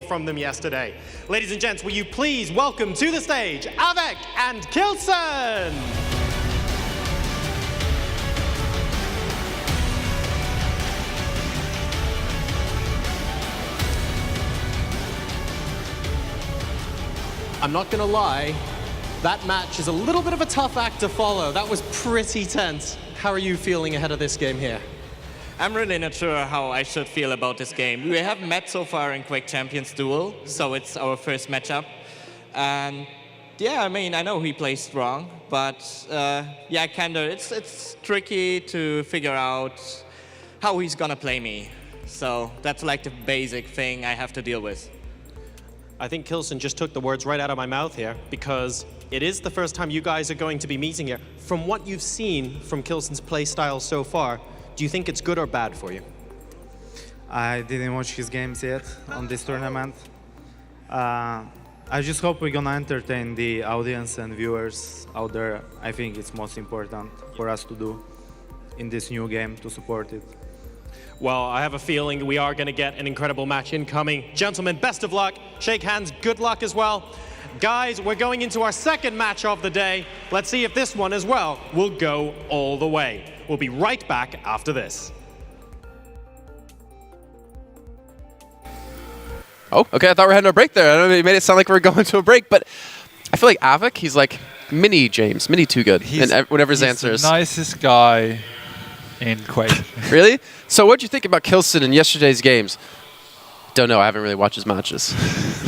from them yesterday. Ladies and gents, will you please welcome to the stage av3k and k1llsen! I'm not gonna lie, that match is a little bit of a tough act to follow. That was pretty tense. How are you feeling ahead of this game here? I'm really not sure how I should feel about this game. We haven't met so far in Quake Champions Duel, so it's our first matchup. And yeah, I mean, I know he plays strong, but yeah, it's tricky to figure out how he's gonna play me. So that's like the basic thing I have to deal with. I think k1llsen just took the words right out of my mouth here, because it is the first time you guys are going to be meeting here. From what you've seen from k1llsen's play style so far, do you think it's good or bad for you? I didn't watch his games yet on this tournament. I just hope we're gonna entertain the audience and viewers out there. I think it's most important for us to do in this new game, to support it. Well, I have a feeling we are going to get an incredible match incoming. Gentlemen, best of luck. Shake hands, good luck as well. Guys, we're going into our second match of the day. Let's see if this one as well will go all the way. We'll be right back after this. Oh, okay, I thought we were heading to a break there. I don't know, you made it sound like we were going to a break, but I feel like av3k, he's like mini James, mini too good, and whatever his answer is. He's the nicest guy in Quake. Really? So what'd you think about k1llsen in yesterday's games? Don't know, I haven't really watched his matches.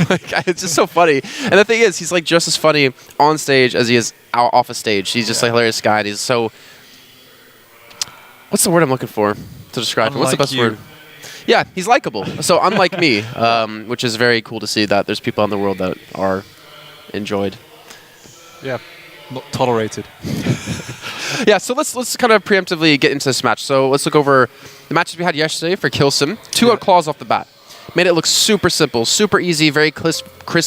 Like, it's just so funny. And the thing is, he's like just as funny on stage as he is out off a stage. He's just like a hilarious guy, and he's so... What's the word I'm looking for to describe him? What's the best word? Yeah, he's likable. So unlike me, which is very cool to see that there's people in the world that are enjoyed. Yeah, not tolerated. Yeah, so let's kind of preemptively get into this match. So let's look over the matches we had yesterday for k1llsen. 2 claws off the bat. Made it look super simple, super easy, very crisp,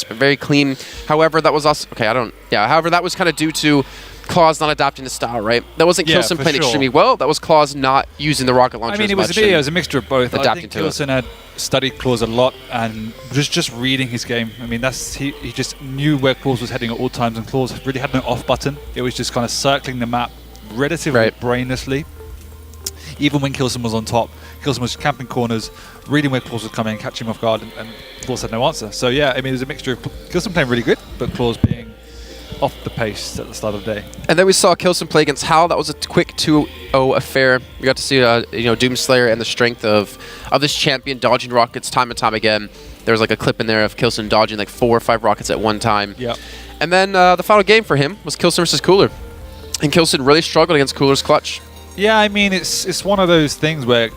very clean. However, that was also... Okay, however, that was kind of due to claws not adapting the style, right? That wasn't k1llsen playing extremely well. That was claws not using the rocket launcher. I mean, it was a mixture of both. I think k1llsen had studied claws a lot and just reading his game. I mean, he just knew where claws was heading at all times, and claws really had no off button. It was just kind of circling the map relatively brainlessly. Even when k1llsen was on top, k1llsen was camping corners, reading where claws was coming, catching him off guard, and claws had no answer. So yeah, I mean, it was a mixture of k1llsen playing really good, but claws being off the pace at the start of the day. And then we saw k1llsen play against Hal. That was a quick 2-0 affair. We got to see Doomslayer and the strength of this champion dodging rockets time and time again. There was like a clip in there of k1llsen dodging like 4 or 5 rockets at one time. Yep. And then the final game for him was k1llsen versus k1llr. And k1llsen really struggled against k1llr's clutch. Yeah, I mean, it's one of those things where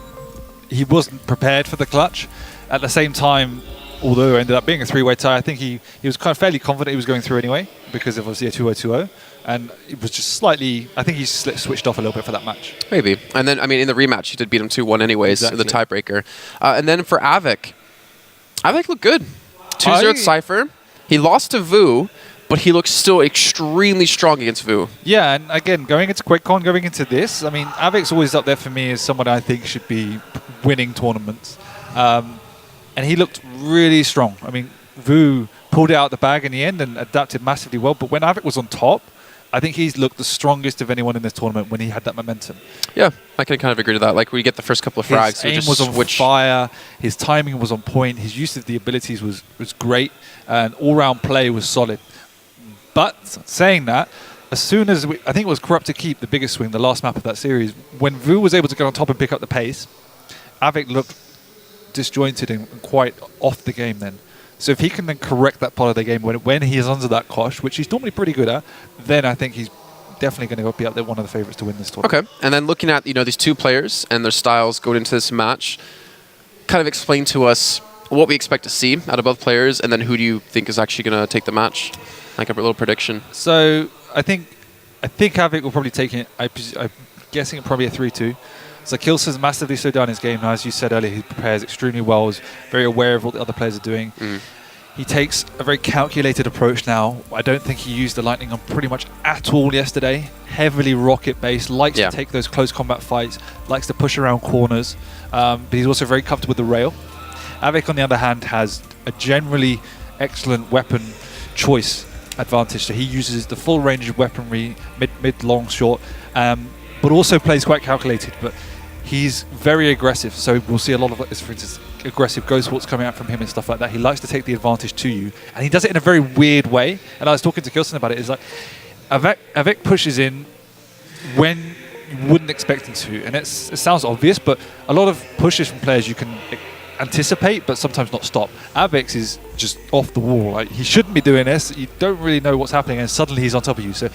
he wasn't prepared for the clutch. At the same time, although it ended up being a 3-way tie, I think he was kind of fairly confident he was going through anyway, because of obviously a 2-0-2-0. And it was just slightly... I think he switched off a little bit for that match. Maybe. And then, I mean, in the rematch, he did beat him 2-1 anyways, in the tiebreaker. And then for av3k, av3k looked good. 2-0 at Cypher. He lost to Vu, but he looks still extremely strong against Vu. Yeah, and again, going into QuakeCon, going into this, I mean, av3k's always up there for me as someone I think should be winning tournaments. And he looked really strong. I mean, Vu pulled it out the bag in the end and adapted massively well, but when av3k was on top, I think he's looked the strongest of anyone in this tournament when he had that momentum. Yeah, I can kind of agree to that. Like, we get the first couple of frags. His aim was on fire, his timing was on point, his use of the abilities was great, and all-round play was solid. But saying that, as soon as I think it was Corrupt to Keep, the biggest swing, the last map of that series, when Vu was able to get on top and pick up the pace, av3k looked disjointed and quite off the game then. So if he can then correct that part of the game when he is under that cosh, which he's normally pretty good at, then I think he's definitely going to be up there, one of the favorites to win this tournament. Okay, and then looking at these two players and their styles going into this match, kind of explain to us what we expect to see out of both players, and then who do you think is actually going to take the match? Like a little prediction. So I think av3k will probably take it. I'm guessing probably a 3-2. So k1llsen's massively slowed down his game now. As you said earlier, he prepares extremely well. Is very aware of what the other players are doing. He takes a very calculated approach now. I don't think he used the lightning on pretty much at all yesterday. Heavily rocket based. Likes to take those close combat fights. Likes to push around corners. But he's also very comfortable with the rail. Avik, on the other hand, has a generally excellent weapon choice advantage. So he uses the full range of weaponry, mid, long, short, but also plays quite calculated. But he's very aggressive. So we'll see a lot of, for instance, aggressive ghost walks coming out from him and stuff like that. He likes to take the advantage to you, and he does it in a very weird way. And I was talking to k1llsen about it. It's like Avik pushes in when you wouldn't expect him to, and it sounds obvious, but a lot of pushes from players you can anticipate, but sometimes not stop. Avix is just off the wall. Like, he shouldn't be doing this. You don't really know what's happening, and suddenly he's on top of you. So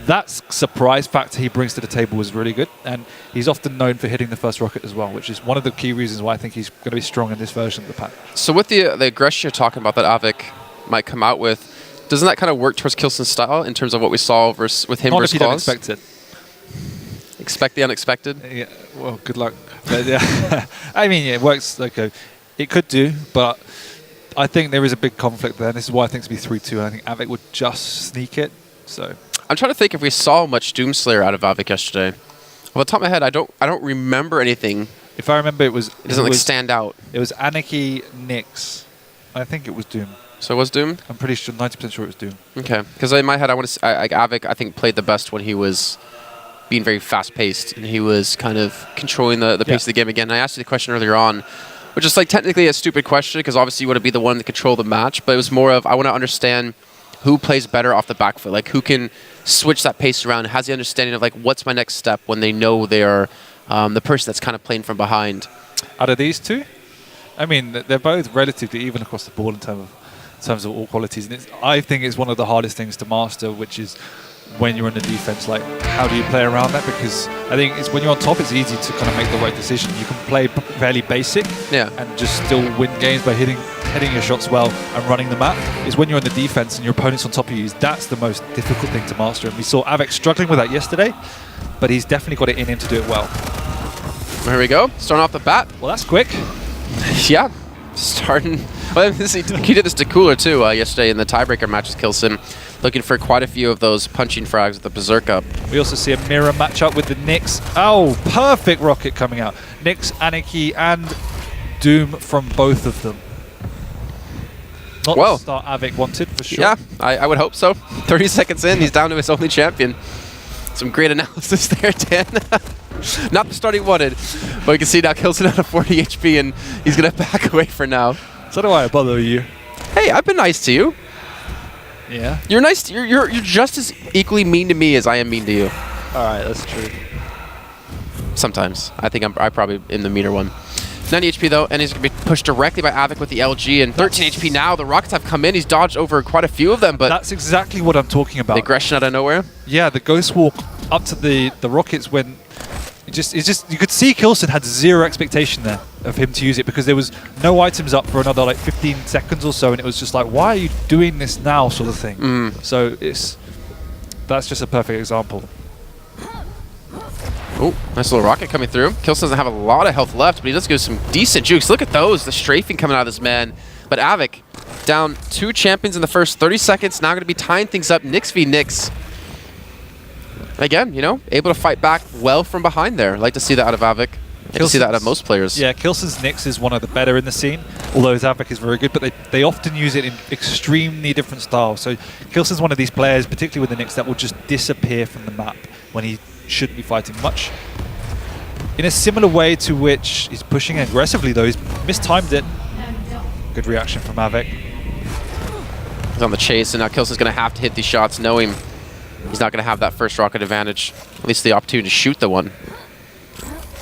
that surprise factor he brings to the table is really good, and he's often known for hitting the first rocket as well, which is one of the key reasons why I think he's going to be strong in this version of the patch. So with the aggression you're talking about that Avik might come out with, doesn't that kind of work towards k1llsen's style in terms of what we saw with him versus Claus? Not if you don't expect it. Expect the unexpected? Yeah, well, good luck. But, yeah. I mean, yeah, it works. Okay, it could do, but I think there is a big conflict there. And this is why I think it's be 3-2. And I think Avik would just sneak it. So I'm trying to think if we saw much Doomslayer out of Avik yesterday. Off the top of my head, I don't remember anything. If I remember, it doesn't like stand out. It was Anarchy, Nyx. I think it was Doom. So it was Doom? I'm pretty sure, 90% sure it was Doom. Okay, because in my head, Avik I think played the best when he was being very fast-paced, and he was kind of controlling the pace of the game again. And I asked you the question earlier on, which is like technically a stupid question, because obviously you want to be the one to control the match, but it was more of, I want to understand who plays better off the back foot, like who can switch that pace around, has the understanding of like what's my next step when they know they are the person that's kind of playing from behind. Out of these two, I mean, they're both relatively even across the board in terms of all qualities, and I think it's one of the hardest things to master, which is when you're in the defense, like how do you play around that? Because I think it's when you're on top, it's easy to kind of make the right decision. You can play fairly basic and just still win games by hitting your shots well and running the map. It's when you're in the defense and your opponent's on top of you, that's the most difficult thing to master. And we saw Avik struggling with that yesterday, but he's definitely got it in him to do it well. Here we go, starting off the bat. Well, that's quick. Yeah, starting. Well, he did this to Cooler too yesterday in the tiebreaker match with k1llsen, looking for quite a few of those punching frags with the Berserk up. We also see a mirror matchup with the Nyx. Oh, perfect rocket coming out. Nyx, Anarchy, and Doom from both of them. Not the start Avik wanted, for sure. Yeah, I would hope so. 30 seconds in, he's down to his only champion. Some great analysis there, Dan. Not the start he wanted, but you can see now k1llsen out of 40 HP, and he's going to back away for now. So do I bother you? Hey, I've been nice to you. Yeah. You're nice. You're just as equally mean to me as I am mean to you. All right, that's true. Sometimes. I think I'm probably in the meaner one. 90 HP though, and he's going to be pushed directly by Avik with the LG, and 13 HP now. The Rockets have come in. He's dodged over quite a few of them, but that's exactly what I'm talking about. The aggression out of nowhere. Yeah, the Ghost Walk up to the Rockets when it's just you could see k1llsen had zero expectation there of him to use it, because there was no items up for another like 15 seconds or so, and it was just like, why are you doing this now, sort of thing. So that's just a perfect example. Oh, nice little rocket coming through. k1llsen doesn't have a lot of health left, but he does go some decent jukes. Look at those, the strafing coming out of this man. But Avik down 2 champions in the first 30 seconds, now going to be tying things up. Nyx v Nyx. Again, you know, able to fight back well from behind there. Like to see that out of Avik. Like to see that out of most players. Yeah, k1llsen's Nyx is one of the better in the scene, although his Avik is very good, but they often use it in extremely different styles. So k1llsen's one of these players, particularly with the Nyx, that will just disappear from the map when he shouldn't be fighting much. In a similar way to which he's pushing aggressively, though. He's mistimed it. Good reaction from Avik. He's on the chase, and now k1llsen's going to have to hit these shots, knowing he's not going to have that first rocket advantage. At least the opportunity to shoot the one.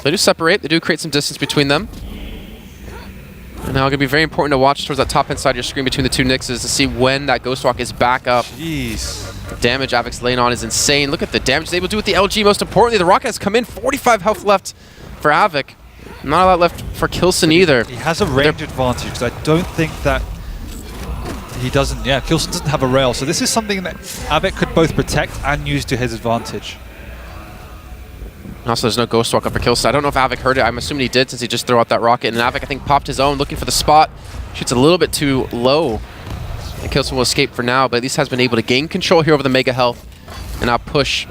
They do separate. They do create some distance between them. And now it's going to be very important to watch towards that top hand side of your screen between the two Nyxes to see when that Ghost Walk is back up. Jeez. The damage Avik's laying on is insane. Look at the damage he's able to do with the LG. Most importantly, the rocket has come in. 45 health left for Avik. Not a lot left for k1llsen either. He has a range advantage, because I don't think that he doesn't. Yeah, k1llsen doesn't have a rail. So this is something that Avik could both protect and use to his advantage. Also, there's no Ghost Walk up for k1llsen. I don't know if Avik heard it. I'm assuming he did, since he just threw out that rocket. And Avik, I think, popped his own, looking for the spot. Shoots a little bit too low. And k1llsen will escape for now, but at least has been able to gain control here over the Mega Health. And now push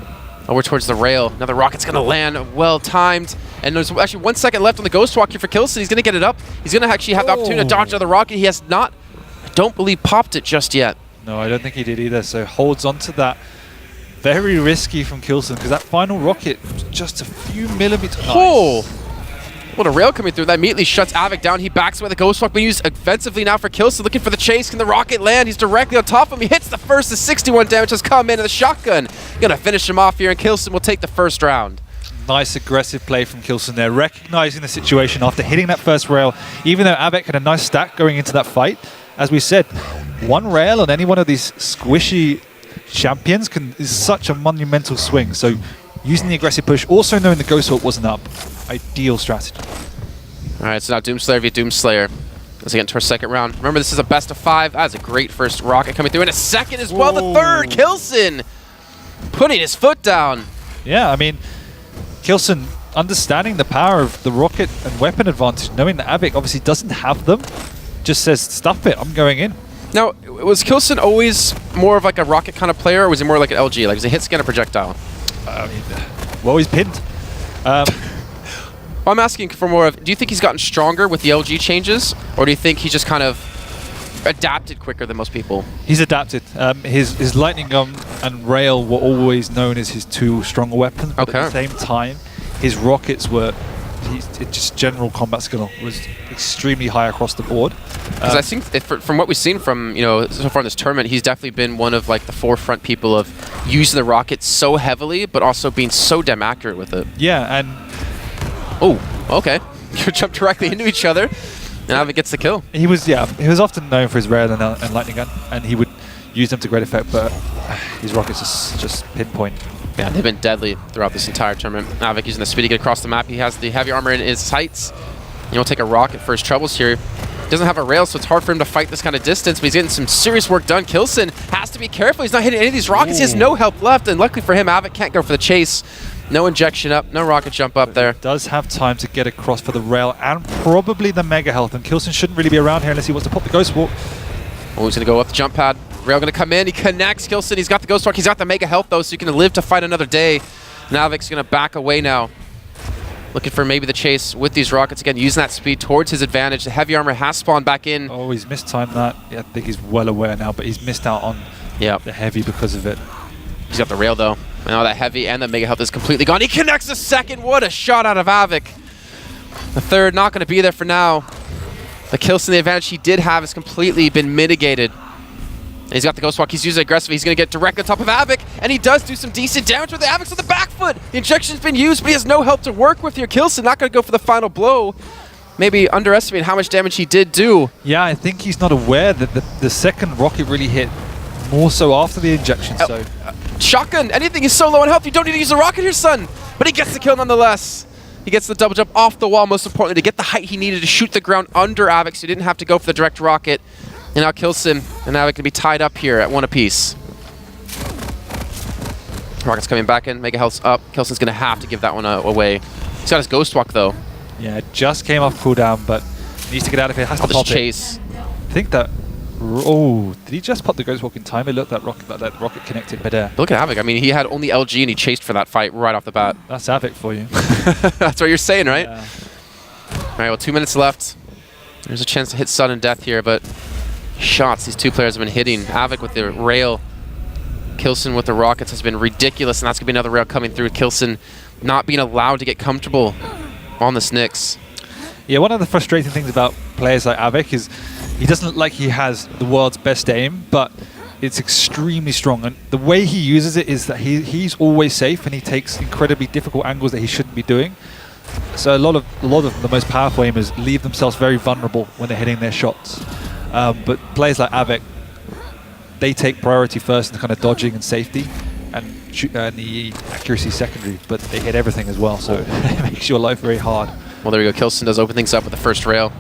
over towards the rail. Now the rocket's going to land. Well timed. And there's actually 1 second left on the Ghost Walk here for k1llsen. He's going to get it up. He's going to actually have the opportunity to dodge out of the rocket. He has not, I don't believe, popped it just yet. No, I don't think he did either. So holds on to that. Very risky from k1llsen because that final rocket was just a few millimeters. Nice. Oh! What a rail coming through. That immediately shuts av3k down. He backs away the Ghost Walk, being used offensively now for k1llsen, looking for the chase. Can the rocket land? He's directly on top of him. He hits the first. The 61 damage has come in, and the shotgun gonna finish him off here, and k1llsen will take the first round. Nice aggressive play from k1llsen there, recognizing the situation after hitting that first rail. Even though av3k had a nice stack going into that fight, as we said, one rail on any one of these squishy champions is such a monumental swing. So using the aggressive push, also knowing the Ghost Walk wasn't up, ideal strategy. All right, so now Doomslayer v Doomslayer as we get into our second round. Remember, this is a best of 5. That's a great first rocket coming through, and a second as well. The third, k1llsen putting his foot down. Yeah, I mean, k1llsen understanding the power of the rocket and weapon advantage, knowing that av3k obviously doesn't have them, just says, stuff it, I'm going in. Now, was k1llsen always more of like a rocket kind of player, or was he more like an LG? Like, was he hit scan a projectile? I mean, well, he's pinned. Well, I'm asking for more of, do you think he's gotten stronger with the LG changes, or do you think he just kind of adapted quicker than most people? He's adapted. His lightning gun and rail were always known as his two stronger weapons, but at the same time, his rockets were, just general combat skill was extremely high across the board. Because I think from what we've seen from so far in this tournament, he's definitely been one of like the forefront people of using the rocket so heavily, but also being so damn accurate with it. Yeah, and oh, okay, you jump directly into each other, and av3k gets the kill. He was often known for his rail and lightning gun, and he would use them to great effect, but his rockets just pinpoint. Yeah, they've been deadly throughout this entire tournament. av3k using the speed to get across the map. He has the heavy armor in his sights. He'll take a rocket for his troubles here. He doesn't have a rail, so it's hard for him to fight this kind of distance, but he's getting some serious work done. k1llsen has to be careful. He's not hitting any of these rockets. He has no help left, and luckily for him, av3k can't go for the chase. No injection up, no rocket jump up there. Does have time to get across for the rail and probably the mega health, and k1llsen shouldn't really be around here unless he wants to pop the Ghost Walk. Oh, he's going to go up the jump pad. Rail going to come in. He connects k1llsen. He's got the Ghost Walk. He's got the mega health, though, so he can live to fight another day. And av3k's going to back away now. Looking for maybe the chase with these rockets. Again, using that speed towards his advantage. The heavy armor has spawned back in. Oh, he's mistimed that. Yeah, I think he's well aware now, but he's missed out on the heavy because of it. He's got the rail, though. Now that heavy and the mega health is completely gone. He connects the second. What a shot out of av3k. The third not going to be there for now. The k1llsen, the advantage he did have has completely been mitigated. And he's got the Ghost Walk. He's using it aggressively. He's going to get directly on top of av3k, and he does do some decent damage with the av3k's on the back foot. The injection's been used, but he has no help to work with here. k1llsen not going to go for the final blow. Maybe underestimating how much damage he did do. Yeah, I think he's not aware that the second rocket really hit more so after the injection. So shotgun, anything is so low on health. You don't need to use the rocket here, son. But he gets the kill nonetheless. He gets the double jump off the wall, most importantly, to get the height he needed to shoot the ground under av3k, so he didn't have to go for the direct rocket. And now k1llsen and av3k can be tied up here at 1 apiece. Rocket's coming back in, mega health's up. k1llsen's going to have to give that one away. He's got his Ghost Walk, though. Yeah, it just came off cooldown, but needs to get out of here. Has to pop chase. I think that. Oh, did he just pop the Ghost Walk in time? It looked like that rocket connected midair. Look at av3k. I mean, he had only LG and he chased for that fight right off the bat. That's av3k for you. That's what you're saying, right? Yeah. All right, well, 2 minutes left. There's a chance to hit sudden death here, but shots these two players have been hitting. av3k with the rail, k1llsen with the rockets has been ridiculous, and that's going to be another rail coming through. k1llsen not being allowed to get comfortable on the Snicks. Yeah, one of the frustrating things about players like av3k is he doesn't look like he has the world's best aim, but it's extremely strong. And the way he uses it is that he's always safe, and he takes incredibly difficult angles that he shouldn't be doing. So a lot of the most powerful aimers leave themselves very vulnerable when they're hitting their shots. But players like av3k, they take priority first in kind of dodging and safety, and the accuracy secondary, but they hit everything as well, so it makes your life very hard. Well, there we go. k1llsen does open things up with the first rail.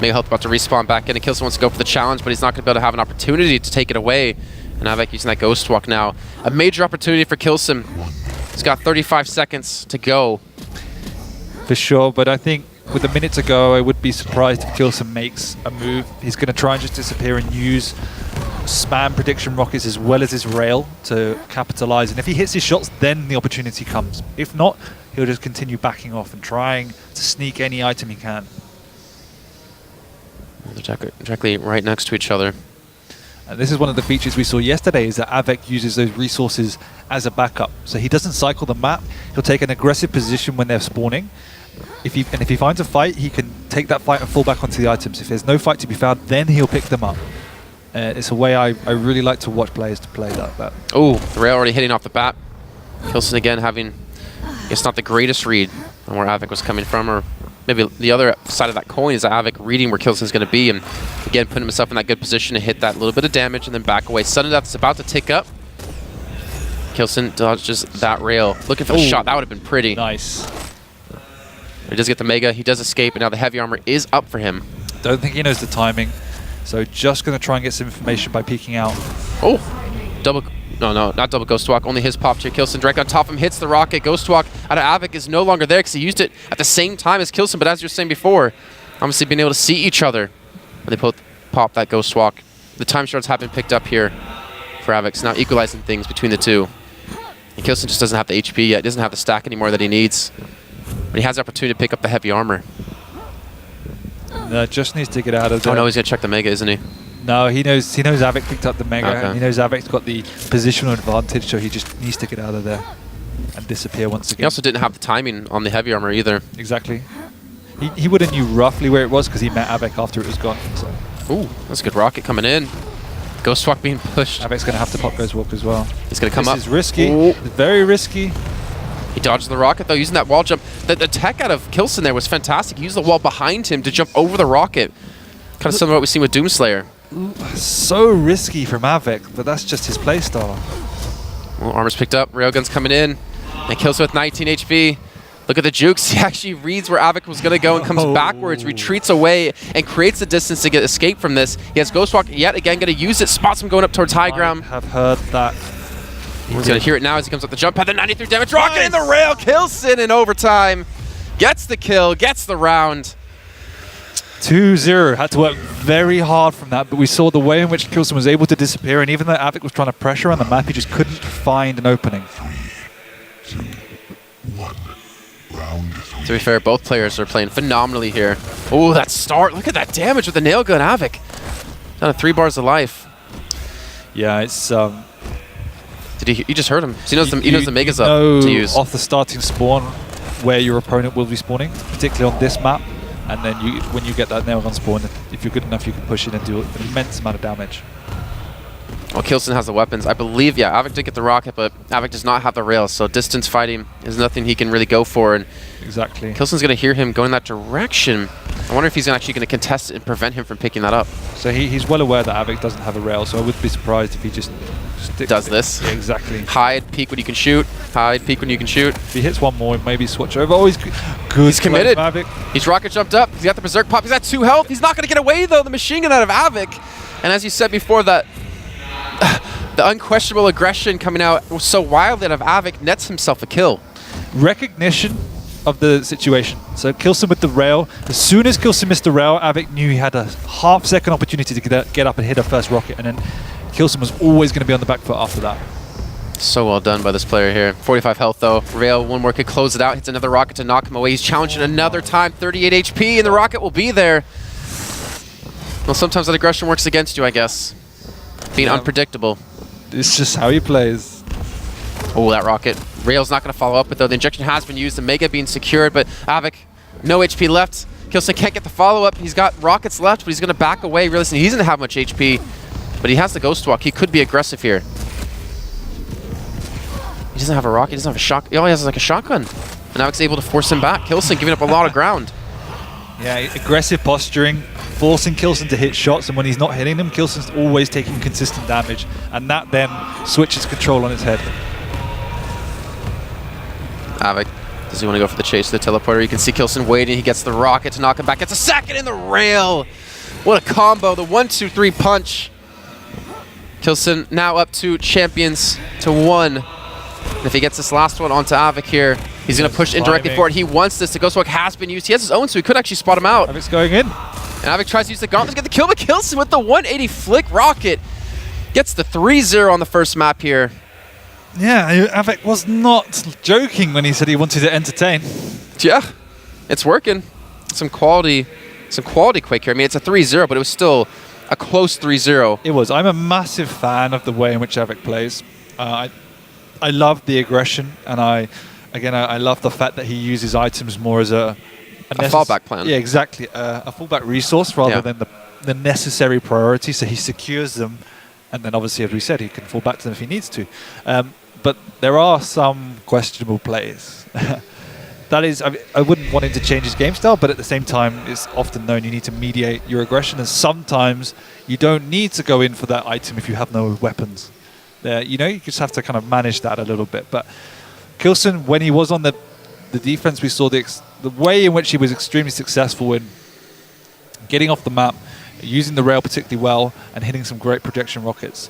Mega Health about to respawn back in, and k1llsen wants to go for the challenge, but he's not going to be able to have an opportunity to take it away. And av3k using that Ghost Walk now. A major opportunity for k1llsen. He's got 35 seconds to go. For sure, but I think with a minute to go, I would be surprised if k1llsen makes a move. He's going to try and just disappear and use spam prediction rockets as well as his rail to capitalize. And if he hits his shots, then the opportunity comes. If not, he'll just continue backing off and trying to sneak any item he can. They're directly right next to each other. And this is one of the features we saw yesterday, is that Avec uses those resources as a backup. So he doesn't cycle the map. He'll take an aggressive position when they're spawning. If he finds a fight, he can take that fight and fall back onto the items. If there's no fight to be found, then he'll pick them up. It's a way I really like to watch players to play that. Oh, the rail already hitting off the bat. k1llsen again having, I guess, not the greatest read on where Avec was coming from, or maybe the other side of that coin is that Avec reading where k1llsen's going to be, and again putting himself in that good position to hit that little bit of damage and then back away. Sudden death's about to tick up. k1llsen dodges that rail. Looking for the shot. That would have been pretty. Nice. He does get the Mega. He does escape, and now the heavy armor is up for him. Don't think he knows the timing. So just going to try and get some information by peeking out. Oh, double. No, not double Ghost Walk. Only his pop here. k1llsen direct on top of him, hits the rocket. Ghost Walk out of Avec is no longer there because he used it at the same time as k1llsen. But as you were saying before, obviously being able to see each other when they both pop that Ghost Walk. The time shards have been picked up here for Avec. So now equalizing things between the two. And k1llsen just doesn't have the HP yet. He doesn't have the stack anymore that he needs. But he has the opportunity to pick up the heavy armor. No, just needs to get out of there. Oh no, he's going to check the Mega, isn't he? No, he knows Avec picked up the Mega. Okay. And he knows Avic's got the positional advantage, so he just needs to get out of there and disappear once again. He also didn't have the timing on the heavy armor either. Exactly. He would have knew roughly where it was because he met Avec after it was gone. So. Ooh, that's a good rocket coming in. Ghost Walk being pushed. Avic's going to have to pop Ghost Walk as well. He's going to come up. This is risky. Ooh. Very risky. He dodged the rocket, though, using that wall jump. The tech out of k1llsen there was fantastic. He used the wall behind him to jump over the rocket. Kind of similar to what we've seen with Doomslayer. So risky from Avec, but that's just his playstyle. Well, armor's picked up. Railgun's coming in. And k1llsen with 19 HP. Look at the jukes. He actually reads where Avec was going to go and comes backwards, retreats away, and creates the distance to get escape from this. He has Ghost Walk yet again, going to use it. Spots him going up towards high ground. I have heard that. He's going to hear it now as he comes up the jump pad. The 93 damage rocket in the rail. k1llsen in overtime. Gets the kill, gets the round. 2-0. Had to work very hard from that, but we saw the way in which k1llsen was able to disappear, and even though Avec was trying to pressure on the map, he just couldn't find an opening. To be fair, both players are playing phenomenally here. Oh, that start. Look at that damage with the nail gun, Avec. Down to 3 bars of life. Yeah, it's... Did he just heard him. So he knows the Mega's up to use. Off the starting spawn where your opponent will be spawning, particularly on this map. And then when you get that nail gun spawn, if you're good enough, you can push in and do an immense amount of damage. Well, k1llsen has the weapons. I believe, yeah, Avec did get the rocket, but Avec does not have the rails, so distance fighting is nothing he can really go for. And exactly. k1llsen's going to hear him going that direction. I wonder if he's actually going to contest it and prevent him from picking that up. So he's well aware that Avec doesn't have a rail, so I would be surprised if he just does this. Yeah, exactly. Hide, peek when you can shoot. Hide, peek when you can shoot. If he hits one more, maybe switch over. Oh, he's good. He's committed. He's rocket jumped up. He's got the Berserk pop. He's at 2 health. He's not going to get away, though. The machine gun out of Avec. And as you said before, that the unquestionable aggression coming out so wildly out of Avec nets himself a kill. Recognition of the situation. So k1llsen with the rail. As soon as k1llsen missed the rail, Avec knew he had a half-second opportunity to get up and hit a first rocket, and then k1llsen was always going to be on the back foot after that. So well done by this player here. 45 health though. Rail, one more could close it out. Hits another rocket to knock him away. He's challenging another time. 38 HP, and the rocket will be there. Well, sometimes that aggression works against you, I guess. Being unpredictable. It's just how he plays. Oh, that rocket. Rail's not going to follow up with though. The injection has been used. The Mega being secured, but Avec, no HP left. k1llsen can't get the follow-up. He's got rockets left, but he's going to back away. Realistically, he doesn't have much HP, but he has the Ghost Walk. He could be aggressive here. He doesn't have a rocket. He doesn't have a shotgun. All he has is like a shotgun. And Avic's able to force him back. k1llsen giving up a lot of ground. Yeah, aggressive posturing, forcing k1llsen to hit shots, and when he's not hitting them, k1llsen's always taking consistent damage, and that then switches control on his head. Avec, does he want to go for the chase to the teleporter? You can see k1llsen waiting. He gets the rocket to knock him back. Gets a second in the rail. What a combo. The 1-2-3 punch. k1llsen now up to champions to 1. And if he gets this last one onto Avec here, he's going to push indirectly for it. He wants this. The Ghost Walk has been used. He has his own, so he could actually spot him out. Avic's going in. And Avec tries to use the gauntlet to get the kill, but k1llsen with the 180 flick rocket gets the 3-0 on the first map here. Yeah, Avik was not joking when he said he wanted to entertain. Yeah, it's working. Some quality Quake here. I mean, it's a 3-0, but it was still a close 3-0. It was. I'm a massive fan of the way in which Avik plays. I love the aggression, and I love the fact that he uses items more as a fallback plan. Yeah, exactly. A fallback resource rather than the necessary priority. So he secures them, and then obviously, as we said, he can fall back to them if he needs to. But there are some questionable plays. That is, I wouldn't want him to change his game style, but at the same time, it's often known you need to mediate your aggression, and sometimes you don't need to go in for that item if you have no weapons. You just have to kind of manage that a little bit. But k1llsen, when he was on the defense, we saw the way in which he was extremely successful in getting off the map, using the rail particularly well, and hitting some great projection rockets.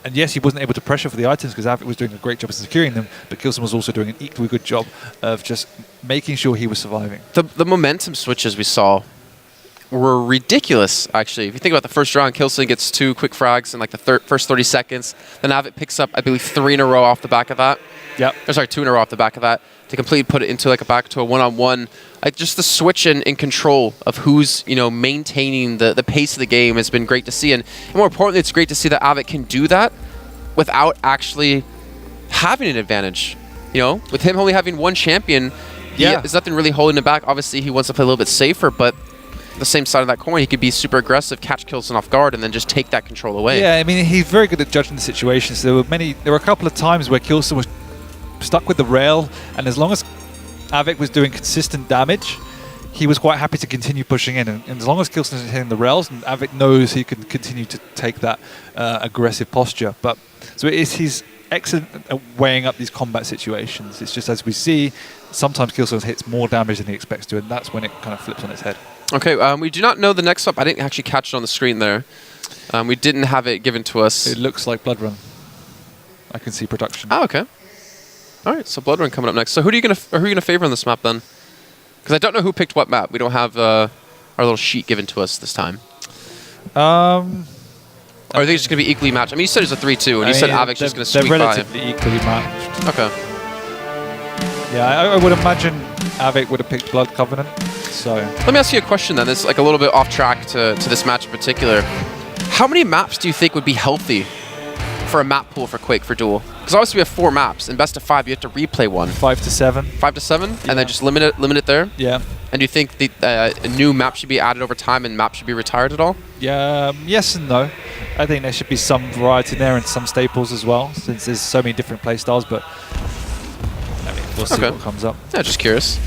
And yes, he wasn't able to pressure for the items because Avik was doing a great job of securing them, but k1llsen was also doing an equally good job of just making sure he was surviving. The momentum switches we saw were ridiculous, actually. If you think about the first round, k1llsen gets 2 quick frags in like the first 30 seconds. Then Avik picks up, I believe, 3 in a row off the back of that. Yep. Or sorry, 2 in a row off the back of that to completely put it into like back to a one-on-one. Like just the switch in control of who's maintaining the pace of the game has been great to see, and more importantly, it's great to see that Avik can do that without actually having an advantage. With him only having 1 champion, there's nothing really holding him back. Obviously, he wants to play a little bit safer, but the same side of that coin, he could be super aggressive, catch k1llsen off guard, and then just take that control away. Yeah, I mean, he's very good at judging the situations. There were a couple of times where k1llsen was stuck with the rail, and as long as Avik was doing consistent damage, he was quite happy to continue pushing in. And as long as k1llsen is hitting the rails, and Avik knows he can continue to take that aggressive posture. So he's excellent at weighing up these combat situations. It's just, as we see, sometimes k1llsen hits more damage than he expects to, and that's when it kind of flips on its head. Okay, we do not know the next up. I didn't actually catch it on the screen there. We didn't have it given to us. It looks like Blood Run. I can see production. Oh, okay. All right, so Blood Run coming up next. So who are you gonna favor on this map then? Because I don't know who picked what map. We don't have our little sheet given to us this time. Or are they just gonna be equally matched? I mean, you said it's a 3-2, and you said Avik's just gonna sweep by. They're relatively equally matched. Okay. Yeah, I would imagine Avik would have picked Blood Covenant. So let me ask you a question then. This is like a little bit off track to this match in particular. How many maps do you think would be healthy for a map pool for Quake for Duel? Because obviously we have 4 maps. In best of 5, you have to replay one. 5 to 7. 5 to 7, and then just limit it there. Yeah. And do you think a new map should be added over time and maps should be retired at all? Yeah. Yes and no. I think there should be some variety there and some staples as well, since there's so many different playstyles. But I mean, we'll see what comes up. Yeah, just curious.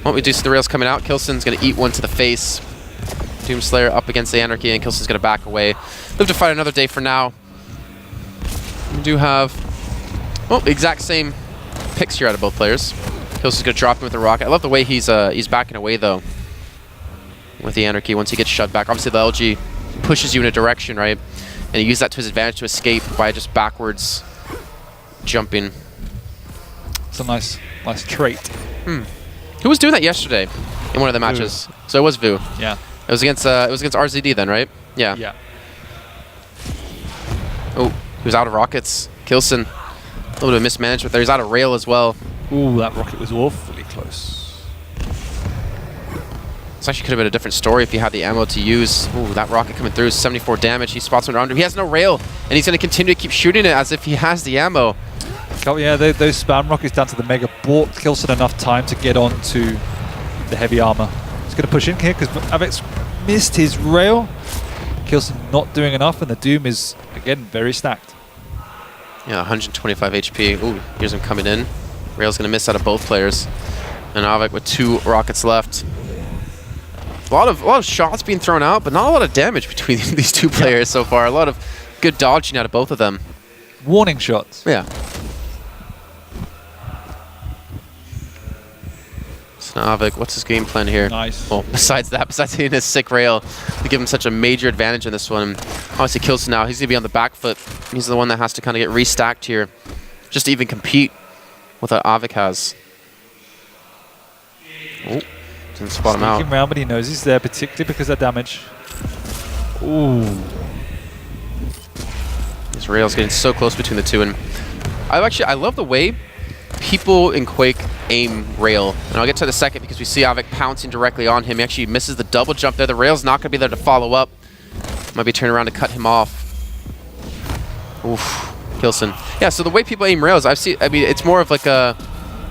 What we do see the rails coming out. k1llsen's going to eat one to the face. Doomslayer up against the Anarchy, and k1llsen's going to back away. Live to fight another day for now. We do have the exact same picks here out of both players. k1llsen's going to drop him with the rocket. I love the way he's backing away though with the Anarchy once he gets shut back. Obviously the LG pushes you in a direction, right? And he used that to his advantage to escape by just backwards jumping. It's a nice trait. Who was doing that yesterday in one of the matches? Vu. So it was Vu. Yeah. It was against RZD then, right? Yeah. Yeah. Oh, he was out of rockets. k1llsen, a little bit of mismanagement there. He's out of rail as well. Ooh, that rocket was awfully close. This actually could have been a different story if he had the ammo to use. Ooh, that rocket coming through, 74 damage. He spots one around him. He has no rail, and he's going to continue to keep shooting it as if he has the ammo. Oh yeah, those spam rockets down to the Mega bought k1llsen enough time to get onto the heavy armor. He's going to push in here because Avik's missed his rail. k1llsen not doing enough, and the Doom is, again, very stacked. Yeah, 125 HP. Ooh, here's him coming in. Rail's going to miss out of both players. And Avik with 2 rockets left. A lot of shots being thrown out, but not a lot of damage between these 2 players so far. A lot of good dodging out of both of them. Warning shots. Yeah. So now Avik, what's his game plan here? Nice. Well, besides hitting his sick rail to give him such a major advantage in this one. Obviously k1llsen now, he's going to be on the back foot. He's the one that has to kind of get restacked here just to even compete with what Avik has. Oh, didn't spot him out. Sneaking around, but he knows he's there, particularly because of damage. Ooh. This rail's getting so close between the 2, and I love the way people in Quake aim rail. And I'll get to the second because we see av3k pouncing directly on him. He actually misses the double jump there. The rail's not going to be there to follow up. Might be turning around to cut him off. Oof, k1llsen. Yeah, so the way people aim rails, I mean, it's more of like a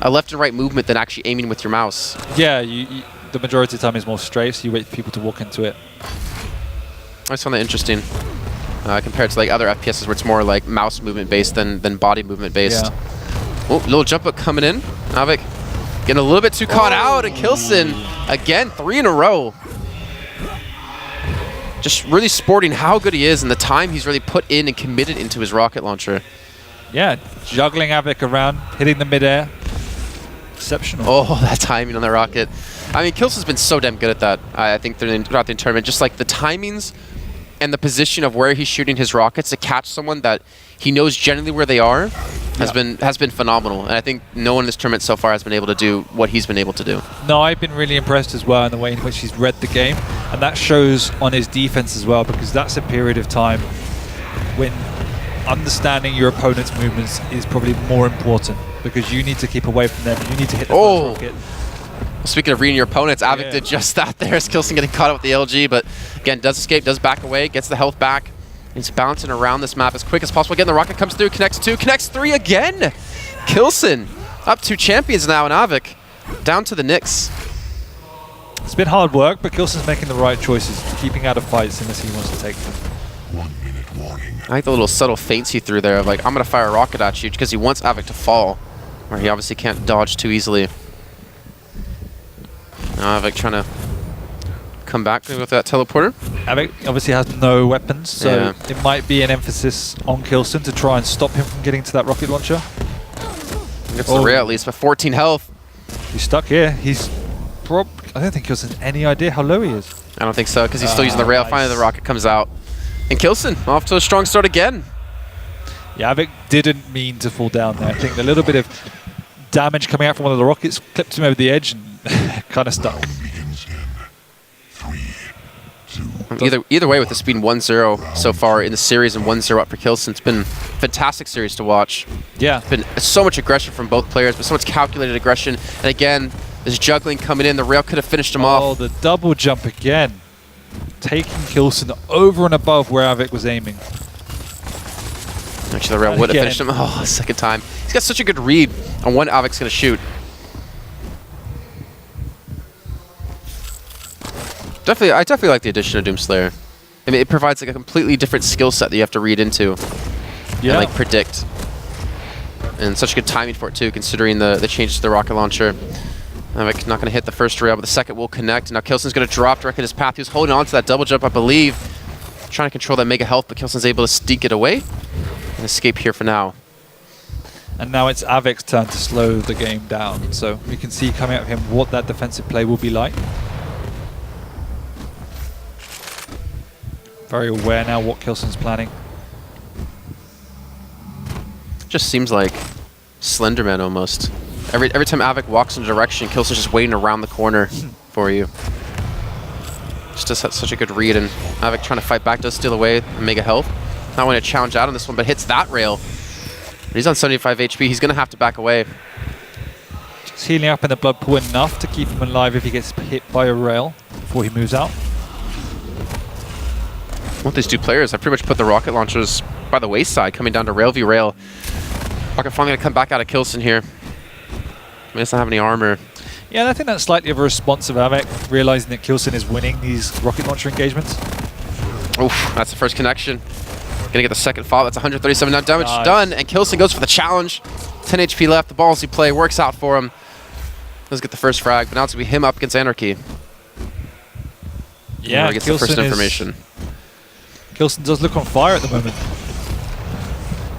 left and right movement than actually aiming with your mouse. Yeah, the majority of the time is more straight, so you wait for people to walk into it. I just found that interesting compared to like other FPSs where it's more like mouse movement based than body movement based. Yeah. Oh, little jump up coming in. av3k getting a little bit too caught out, and k1llsen again 3 in a row. Just really sporting how good he is and the time he's really put in and committed into his rocket launcher. Yeah, juggling av3k around, hitting the midair. Exceptional. Oh, that timing on the rocket. I mean, k1llsen's been so damn good at that, I think, throughout the tournament. Just like the timings and the position of where he's shooting his rockets to catch someone that he knows generally where they are has been phenomenal. And I think no one in this tournament so far has been able to do what he's been able to do. No, I've been really impressed as well in the way in which he's read the game. And that shows on his defense as well, because that's a period of time when understanding your opponent's movements is probably more important, because you need to keep away from them. You need to hit the first rocket. Speaking of reading your opponents, av3k did just that there. k1llsen getting caught up with the LG, but again, does escape, does back away, gets the health back. He's bouncing around this map as quick as possible. Again, the rocket comes through, connects 2, connects 3 again. k1llsen up 2 champions now, and av3k down to the Knicks. It's been hard work, but k1llsen's making the right choices, keeping out of fights unless he wants to take them. 1 minute warning. I like the little subtle feints he threw there of like, I'm going to fire a rocket at you, because he wants av3k to fall, where he obviously can't dodge too easily. Now av3k trying to come back with that teleporter. av3k obviously has no weapons, so it might be an emphasis on k1llsen to try and stop him from getting to that rocket launcher. Gets the rail at least, but 14 health. He's stuck here. I don't think k1llsen has any idea how low he is. I don't think so, because he's still using the rail. Nice. Finally, the rocket comes out. And k1llsen off to a strong start again. Yeah, av3k didn't mean to fall down there. I think a little bit of damage coming out from one of the rockets clipped him over the edge and kind of stuck. Begins in 3, 2. Either way, with this being 1-0 so far in the series and 1-0 up for k1llsen, it's been a fantastic series to watch. Yeah. It's been so much aggression from both players, but so much calculated aggression. And again, there's juggling coming in. The rail could have finished him off. Oh, the double jump again. Taking k1llsen over and above where av3k was aiming. Actually, the rail would have finished him. Oh, second time. He's got such a good read on when av3k's going to shoot. I definitely like the addition of Doomslayer. I mean, it provides like a completely different skill set that you have to read into and like predict. And such good timing for it too, considering the changes to the rocket launcher. av3k not going to hit the first rail, but the second will connect. Now k1llsen's going to drop directly in his path. He was holding on to that double jump, I believe, trying to control that mega health, but k1llsen's able to sneak it away and escape here for now. And now it's av3k's turn to slow the game down. So we can see coming out of him what that defensive play will be like. Very aware now what k1llsen's planning. Just seems like Slenderman almost. Every time av3k walks in a direction, k1llsen's just waiting around the corner for you. Just does such a good read, and av3k trying to fight back, does steal away and mega health. Not want to challenge out on this one, but hits that rail. But he's on 75 HP. He's going to have to back away. Just healing up in the blood pool enough to keep him alive if he gets hit by a rail before he moves out. With these two players, I've pretty much put the rocket launchers by the wayside, coming down to rail v rail. Rocket finally going to come back out of k1llsen here. He doesn't have any armor. Yeah, and I think that's slightly of a response of av3k, realizing that k1llsen is winning these rocket launcher engagements. Oof, that's the first connection. Gonna get the second fall. That's 137 now damage done, and k1llsen goes for the challenge. 10 HP left. The ballsy play works out for him. Does get the first frag, but now it's gonna be him up against Anarchy. Yeah, he gets the first information. k1llsen does look on fire at the moment.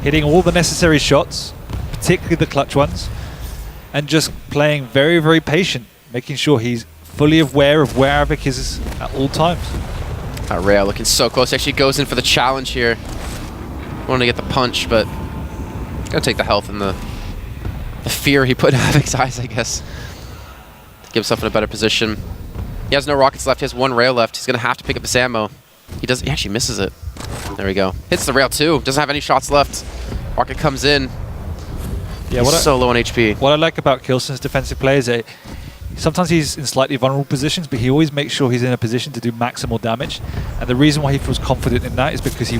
Hitting all the necessary shots, particularly the clutch ones, and just playing very, very patient, making sure he's fully aware of where av3k is at all times. Rail looking so close. Actually goes in for the challenge here. Wanted to get the punch, but gonna take the health and the fear he put in av3k's eyes, I guess, to get himself in a better position. He has no rockets left. He has one rail left. He's gonna have to pick up this ammo. He actually misses it. There we go. Hits the rail too. Doesn't have any shots left. Rocket comes in. Yeah, he's so low on HP. What I like about k1llsen's defensive play is that sometimes he's in slightly vulnerable positions, but he always makes sure he's in a position to do maximal damage. And the reason why he feels confident in that is because he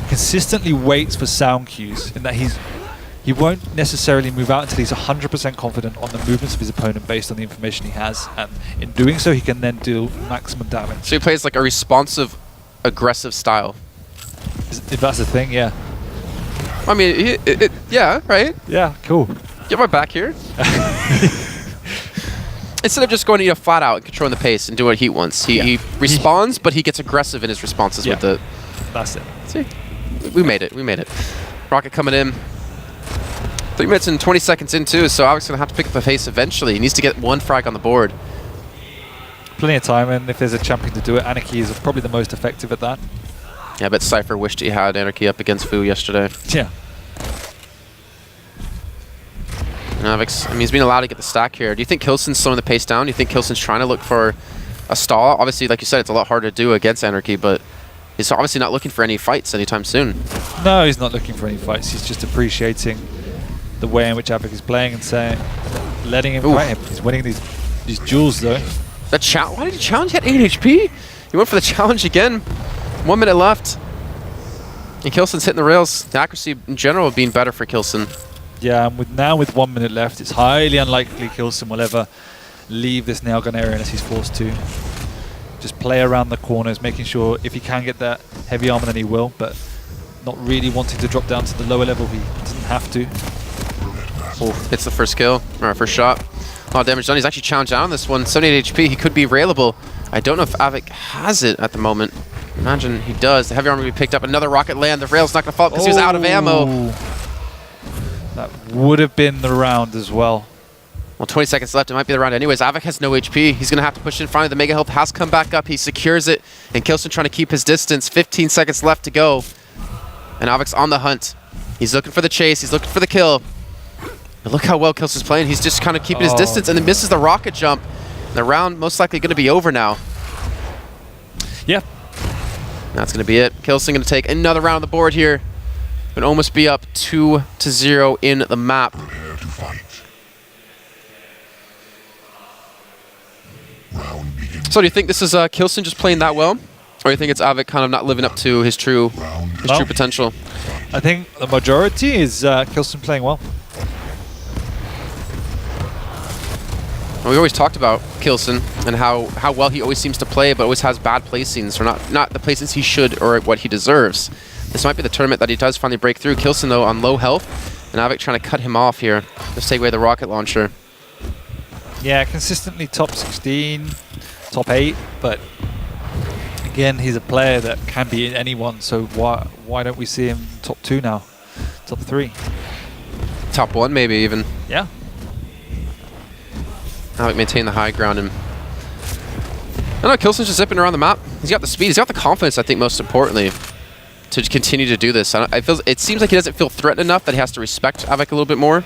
consistently waits for sound cues, in that he won't necessarily move out until he's 100% confident on the movements of his opponent based on the information he has. And in doing so, he can then deal maximum damage. So he plays like a responsive, aggressive style. If that's the thing, yeah. I mean, yeah, right? Yeah, cool. Get my back here. Instead of just going flat out and controlling the pace and doing what he wants, he responds, but he gets aggressive in his responses with it. That's it. See, we made it. We made it. Rocket coming in. 3 minutes and 20 seconds in too, so Alex gonna have to pick up the pace eventually. He needs to get 1 frag on the board. Plenty of time, and if there's a champion to do it, Anarchy is probably the most effective at that. Yeah, I bet Cypher wished he had Anarchy up against Fu yesterday. Yeah. Avix, I mean, he's being allowed to get the stack here. Do you think k1llsen's slowing the pace down? Do you think k1llsen's trying to look for a stall? Obviously, like you said, it's a lot harder to do against Anarchy, but he's obviously not looking for any fights anytime soon. No, he's not looking for any fights. He's just appreciating the way in which Avik is playing and saying, letting him fight him. He's winning these duels, though. Why did he challenge at 8 HP? He went for the challenge again. 1 minute left. And k1llsen's hitting the rails. The accuracy in general being better for k1llsen. Yeah, and now with 1 minute left, it's highly unlikely k1llsen will ever leave this nail gun area unless he's forced to. Just play around the corners, making sure if he can get that heavy armor, then he will, but not really wanting to drop down to the lower level. He doesn't have to. Oh, it's the first kill, or first shot. A lot of damage done. He's actually challenged down on this one. 78 HP. He could be railable. I don't know if Avik has it at the moment. Imagine he does. The heavy armor will be picked up. Another rocket land. The rail's not going to fall because he was out of ammo. That would have been the round as well. Well, 20 seconds left. It might be the round anyways. Avik has no HP. He's going to have to push in. Finally, the Mega Health has come back up. He secures it. And k1llsen trying to keep his distance. 15 seconds left to go. And Avik's on the hunt. He's looking for the chase. He's looking for the kill. But look how well k1llsen's playing. He's just kind of keeping his distance and then misses the rocket jump. The round most likely going to be over now. Yeah. That's going to be it. k1llsen going to take another round on the board here. But almost be up 2-0 in the map. Prepare to fight. Round begins. So do you think this is k1llsen just playing that well? Or do you think it's Avik kind of not living up to his true potential? I think the majority is k1llsen playing well. We always talked about k1llsen and how well he always seems to play, but always has bad placings, or not the placings he should or what he deserves. This might be the tournament that he does finally break through. k1llsen, though, on low health, and Avik trying to cut him off here. Just take away the rocket launcher. Yeah, consistently top 16, top 8, but again, he's a player that can be anyone, so why don't we see him top 2 now? Top 3? Top 1, maybe, even. Yeah. Avik maintain the high ground, and I don't know, k1llsen's just zipping around the map. He's got the speed, he's got the confidence, I think, most importantly, to continue to do this. It seems like he doesn't feel threatened enough that he has to respect Avik a little bit more.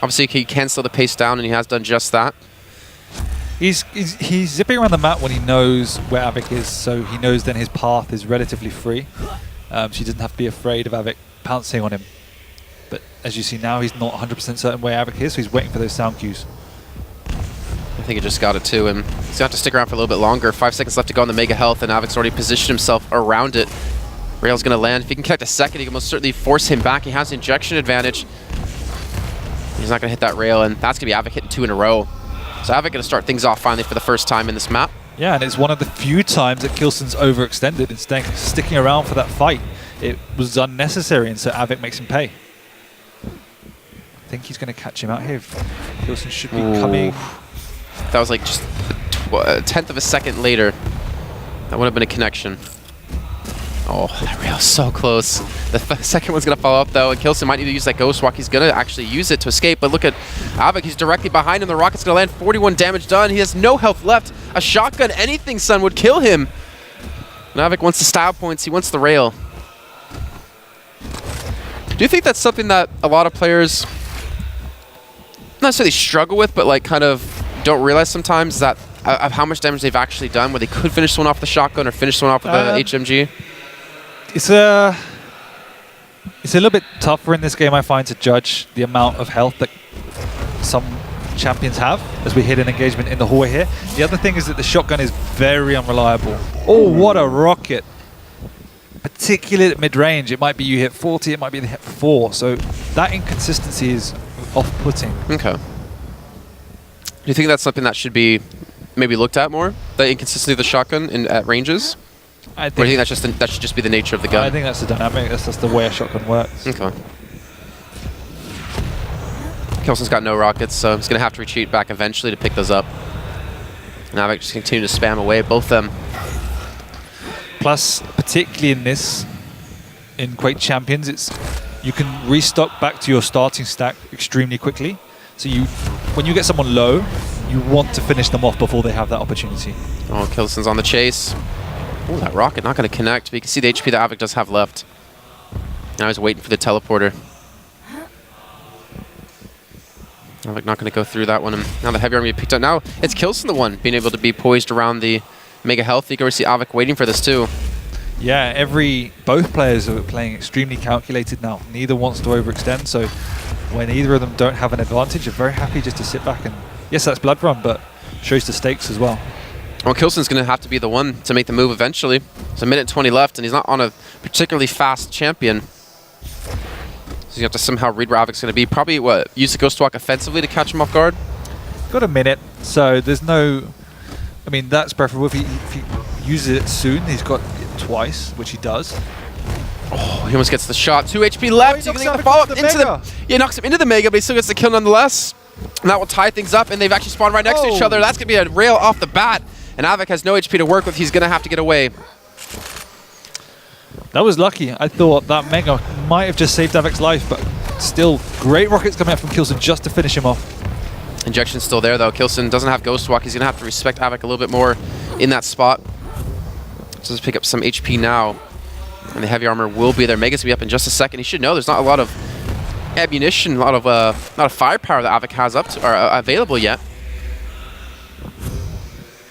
Obviously, he can slow the pace down, and he has done just that. He's zipping around the map when he knows where Avik is, so he knows then his path is relatively free. So he doesn't have to be afraid of Avik pouncing on him. But as you see now, he's not 100% certain where Avik is, so he's waiting for those sound cues. I think he just got it too, and he's going to have to stick around for a little bit longer. 5 seconds left to go on the Mega Health, and Avik's already positioned himself around it. Rail's going to land. If he can collect a second, he can most certainly force him back. He has the injection advantage. He's not going to hit that rail, and that's going to be Avik hitting 2 in a row. So Avik going to start things off finally for the first time in this map. Yeah, and it's one of the few times that k1llsen's overextended and sticking around for that fight. It was unnecessary, and so Avik makes him pay. I think he's going to catch him out here. k1llsen should be coming. That was like just a tenth of a second later. That would have been a connection. Oh, that rail's so close. The second one's going to follow up, though, and k1llsen might need to use that Ghost Walk. He's going to actually use it to escape, but look at Avik. He's directly behind him. The rocket's going to land. 41 damage done. He has no health left. A shotgun, anything, son, would kill him. And Avik wants the style points. He wants the rail. Do you think that's something that a lot of players not necessarily struggle with, but like kind of don't realize sometimes that of how much damage they've actually done, where they could finish one off the shotgun or finish one off with the HMG? It's a It's a little bit tougher in this game, I find, to judge the amount of health that some champions have as we hit an engagement in the hallway here. The other thing is that the shotgun is very unreliable. Oh, what a rocket. Particularly at mid-range, it might be you hit 40, it might be you hit 4. So that inconsistency is off-putting. Okay. Do you think that's something that should be maybe looked at more? The inconsistency of the shotgun at ranges? I Or do you think that should just be the nature of the gun? I think that's the dynamic. That's just the way a shotgun works. Okay. k1llsen's got no rockets, so he's going to have to retreat back eventually to pick those up. Now I just continue to spam away, both them. Plus, particularly in this, in Quake Champions, you can restock back to your starting stack extremely quickly. So when you get someone low, you want to finish them off before they have that opportunity. Oh, k1llsen's on the chase. Oh, that rocket not going to connect, but you can see the HP that av3k does have left. Now he's waiting for the teleporter. av3k not going to go through that one. And now the heavy army picked up. Now it's k1llsen the one being able to be poised around the mega health. You can already see av3k waiting for this too. Yeah, both players are playing extremely calculated now. Neither wants to overextend, so when either of them don't have an advantage, they're very happy just to sit back and, yes, that's blood run, but shows the stakes as well. Well, k1llsen's going to have to be the one to make the move eventually. There's a minute 20 left, and he's not on a particularly fast champion. So you have to somehow read where av3k's going to be. Probably, use the Ghost Walk offensively to catch him off guard? Got a minute, so there's no... I mean, that's preferable. If he uses it soon, he's got it twice, which he does. Oh, he almost gets the shot. 2 HP left. He's going to get the follow-up into the... Yeah, knocks him into the Mega, but he still gets the kill nonetheless. And that will tie things up, and they've actually spawned right next to each other. That's going to be a rail off the bat. And av3k has no HP to work with. He's going to have to get away. That was lucky. I thought that Mega might have just saved av3k's life, but still, great rockets coming out from k1llsen just to finish him off. Injection's still there, though. k1llsen doesn't have Ghost Walk. He's going to have to respect av3k a little bit more in that spot. So let's pick up some HP now. And the heavy armor will be there. Mega's going to be up in just a second. He should know there's not a lot of ammunition, a lot of firepower that av3k has available yet.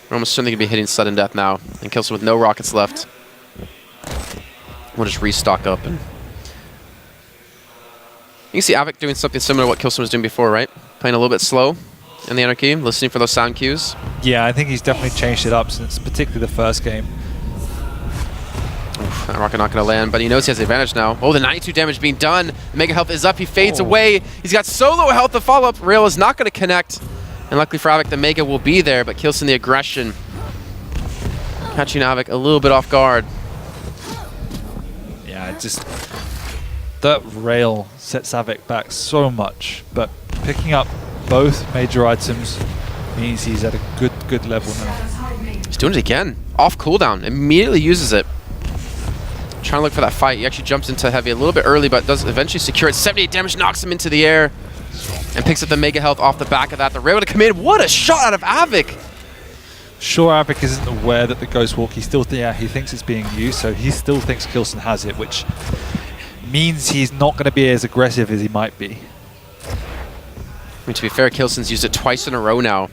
We're almost certainly going to be hitting sudden death now. And k1llsen with no rockets left. We'll just restock up. And you can see av3k doing something similar to what k1llsen was doing before, right? Playing a little bit slow in the Anarchy, listening for those sound cues. Yeah, I think he's definitely changed it up since particularly the first game. Oof, that rocket not going to land, but he knows he has the advantage now. Oh, the 92 damage being done. The Mega health is up. He fades away. He's got solo health. The follow-up rail is not going to connect. And luckily for av3k, the Mega will be there, but k1llsen the aggression. Catching av3k a little bit off guard. Yeah, just... that rail sets av3k back so much, but picking up both major items means he's at a good level now. He's doing it again. Off cooldown. Immediately uses it. Trying to look for that fight. He actually jumps into heavy a little bit early, but does eventually secure it. 78 damage, knocks him into the air, and picks up the Mega health off the back of that. The rail to come in. What a shot out of av3k! Sure, av3k isn't aware that the Ghost Walk, he thinks it's being used, so he still thinks k1llsen has it, which means he's not going to be as aggressive as he might be. I mean, to be fair, k1llsen's used it twice in a row now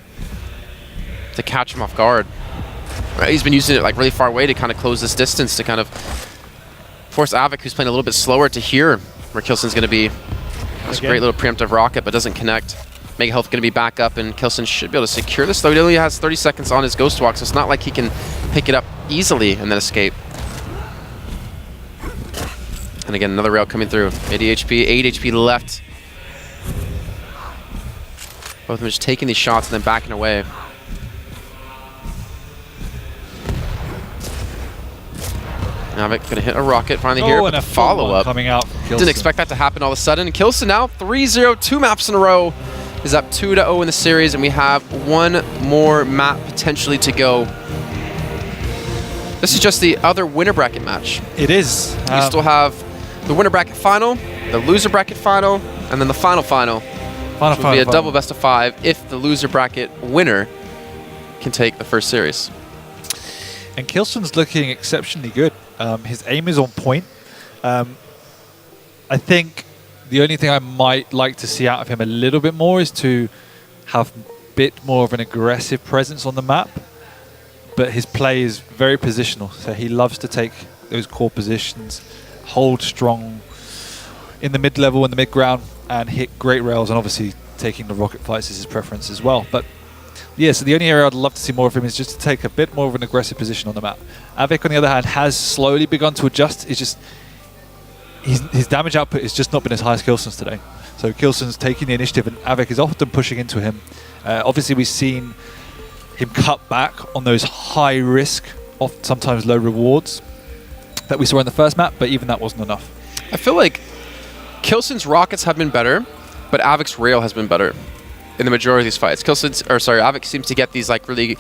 to catch him off guard. Right, he's been using it like really far away to kind of close this distance, to kind of force av3k, who's playing a little bit slower, to hear where k1llsen's going to be. That's a great little preemptive rocket, but doesn't connect. Mega health going to be back up, and k1llsen should be able to secure this, though he only has 30 seconds on his Ghost Walk, so it's not like he can pick it up easily and then escape. And again, another rail coming through. 80 HP, 8 HP left. Both of them just taking these shots and then backing away. av3k going to hit a rocket finally here, and but a the follow-up. Coming out from k1llsen. Didn't expect that to happen all of a sudden. k1llsen now 3-0, 2 maps in a row. Is up 2-0 in the series, and we have one more map potentially to go. This is just the other winner bracket match. It is. We still have the winner bracket final, the loser bracket final, and then the final. Which will be a double best of 5 if the loser bracket winner can take the first series. And k1llsen's looking exceptionally good. His aim is on point. I think the only thing I might like to see out of him a little bit more is to have a bit more of an aggressive presence on the map. But his play is very positional, so he loves to take those core positions, hold strong in the mid-level and the mid-ground and hit great rails, and obviously taking the rocket fights is his preference as well. But yeah, so the only area I'd love to see more of him is just to take a bit more of an aggressive position on the map. av3k, on the other hand, has slowly begun to adjust. It's just his damage output has just not been as high as k1llsen's today. So k1llsen's taking the initiative, and av3k is often pushing into him. Obviously, we've seen him cut back on those high risk, often sometimes low rewards that we saw in the first map, but even that wasn't enough. I feel like k1llsen's rockets have been better, but av3k's rail has been better in the majority of these fights. av3k seems to get these like really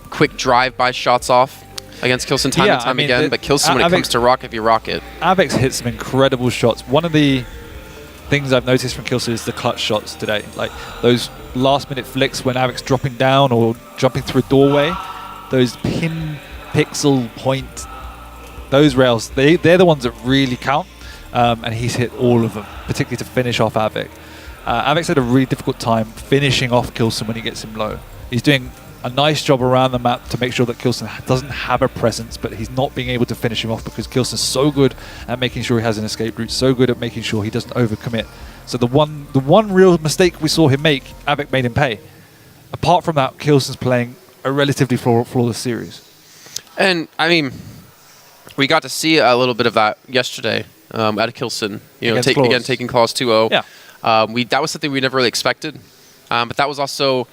quick drive-by shots off against k1llsen time and time again, but k1llsen, when it comes to rocket v rocket. av3k's hit some incredible shots. One of the things I've noticed from k1llsen is the clutch shots today. Like those last-minute flicks when av3k's dropping down or jumping through a doorway, those pin, pixel, point, those rails, they're the ones that really count. And he's hit all of them, particularly to finish off av3k. av3k's had a really difficult time finishing off k1llsen when he gets him low. He's doing a nice job around the map to make sure that k1llsen doesn't have a presence, but he's not being able to finish him off because k1llsen's so good at making sure he has an escape route, so good at making sure he doesn't overcommit. So the one real mistake we saw him make, av3k made him pay. Apart from that, k1llsen's playing a relatively flawless series. And I mean, we got to see a little bit of that yesterday at k1llsen. You know, again taking claws 2-0. Yeah. That was something we never really expected, but that was also.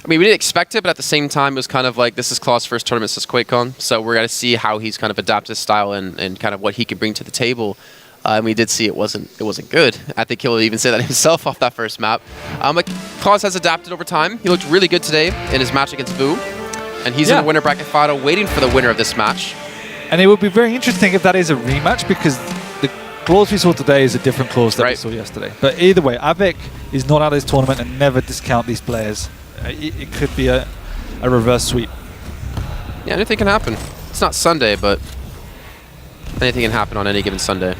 I mean, we didn't expect it, but at the same time, it was kind of like, this is Claw's first tournament since QuakeCon, so we're going to see how he's kind of adapted his style and kind of what he can bring to the table. And we did see it wasn't good. I think he'll even say that himself off that first map. But Claus has adapted over time. He looked really good today in his match against Vu, and he's in the winner bracket final, waiting for the winner of this match. And it would be very interesting if that is a rematch, because the clause we saw today is a different clause that we saw yesterday. But either way, av3k is not out of this tournament, and never discount these players. It could be a reverse sweep. Yeah, anything can happen. It's not Sunday, but anything can happen on any given Sunday.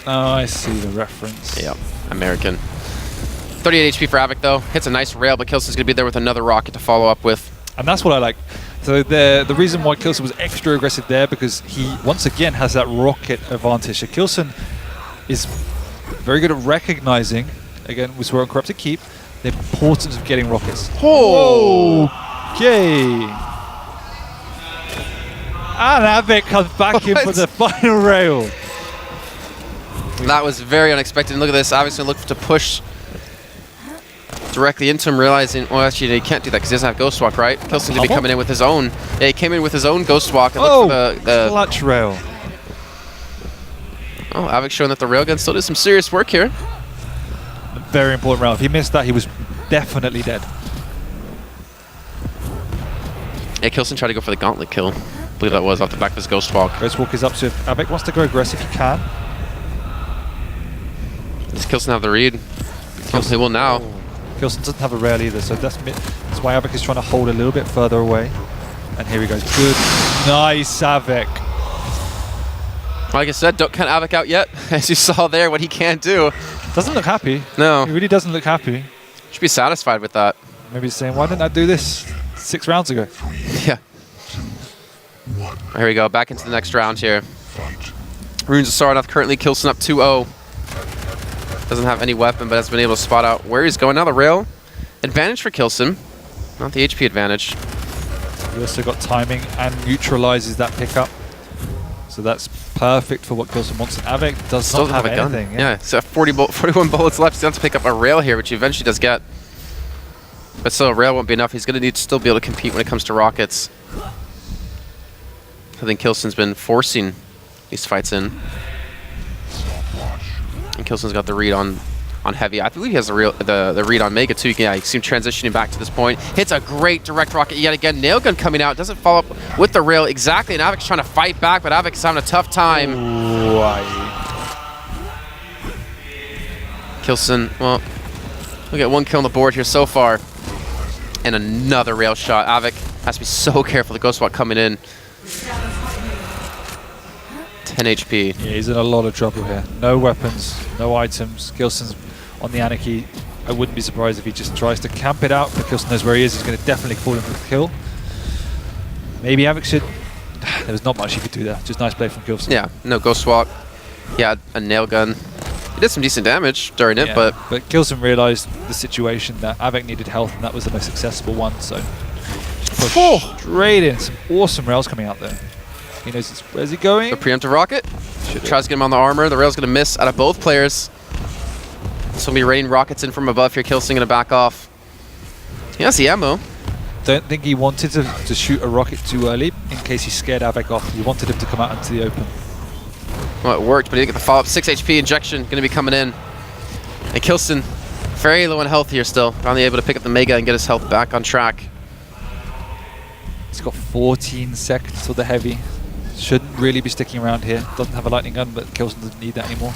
Oh, I see the reference. Yeah, American. 38 HP for av3k, though. Hits a nice rail, but k1llsen's going to be there with another rocket to follow up with. And that's what I like. So the reason why k1llsen was extra aggressive there, because he, once again, has that rocket advantage. So k1llsen is very good at recognizing, again, we saw on Corrupted Keep, the importance of getting rockets. Oh! Okay. And av3k comes back in for the final rail. That was very unexpected. And look at this. Obviously, look to push directly into him, realizing, well, actually, he can't do that because he doesn't have Ghost Walk, right? k1llsen's going to be coming in with his own. Yeah, he came in with his own Ghost Walk and looked for the clutch rail. Oh, av3k showing that the railgun still did some serious work here. Very important round. If he missed that, he was definitely dead. Yeah, k1llsen tried to go for the gauntlet kill. I believe that was off the back of his Ghost Walk. Ghost Walk is up, so if av3k wants to go aggressive, he can. Does k1llsen have the read? He will now. k1llsen doesn't have a rail either, so that's why av3k is trying to hold a little bit further away. And here he goes. Good. Nice, av3k. Like I said, don't count av3k out yet. As you saw there, what he can't do. Doesn't look happy. No. He really doesn't look happy. Should be satisfied with that. Maybe he's saying, why didn't I do this 6 rounds ago? Yeah. Here we go. Back into the next round here. Runes of Sarnath currently k1llsen up 2-0. Doesn't have any weapon, but has been able to spot out where he's going. Now the rail advantage for k1llsen. Not the HP advantage. He also got timing and neutralizes that pickup. So that's perfect for what k1llsen wants. And av3k does not have a gun. anything. Yeah, so 41 bullets left. He's going to pick up a rail here, which he eventually does get. But still, a rail won't be enough. He's going to need to still be able to compete when it comes to rockets. I think k1llsen's been forcing these fights in. And k1llsen's got the read on heavy. I believe he has the read on Mega too. Yeah, you see him transitioning back to this point. Hits a great direct rocket yet again. Nail gun coming out. Doesn't follow up with the rail exactly. And av3k's trying to fight back, but av3k's having a tough time. k1llsen, well, we'll get one kill on the board here so far. And another rail shot. av3k has to be so careful. The Ghost Walk coming in. 10 HP. Yeah, he's in a lot of trouble here. No weapons, no items. k1llsen's on the Anarchy. I wouldn't be surprised if he just tries to camp it out, but k1llsen knows where he is. He's going to definitely fall in for the kill. Maybe av3k should... There was not much he could do there. Just nice play from k1llsen. Yeah, no Ghost Walk. Yeah, a nail gun. He did some decent damage during it, but k1llsen realized the situation that av3k needed health, and that was the most accessible one. So just push straight in. Some awesome rails coming out there. He knows where's he going. a preemptive rocket. Tries to get him on the armor. The rail's going to miss out of both players. This will be raining rockets in from above here. k1llsen going to back off. He has the ammo. Don't think he wanted to shoot a rocket too early in case he scared av3k off. He wanted him to come out into the open. Well, it worked, but he didn't get the follow-up. 6 HP injection going to be coming in. And k1llsen, very low in health here still. Finally able to pick up the Mega and get his health back on track. He's got 14 seconds for the heavy. Shouldn't really be sticking around here. Doesn't have a lightning gun, but k1llsen doesn't need that anymore.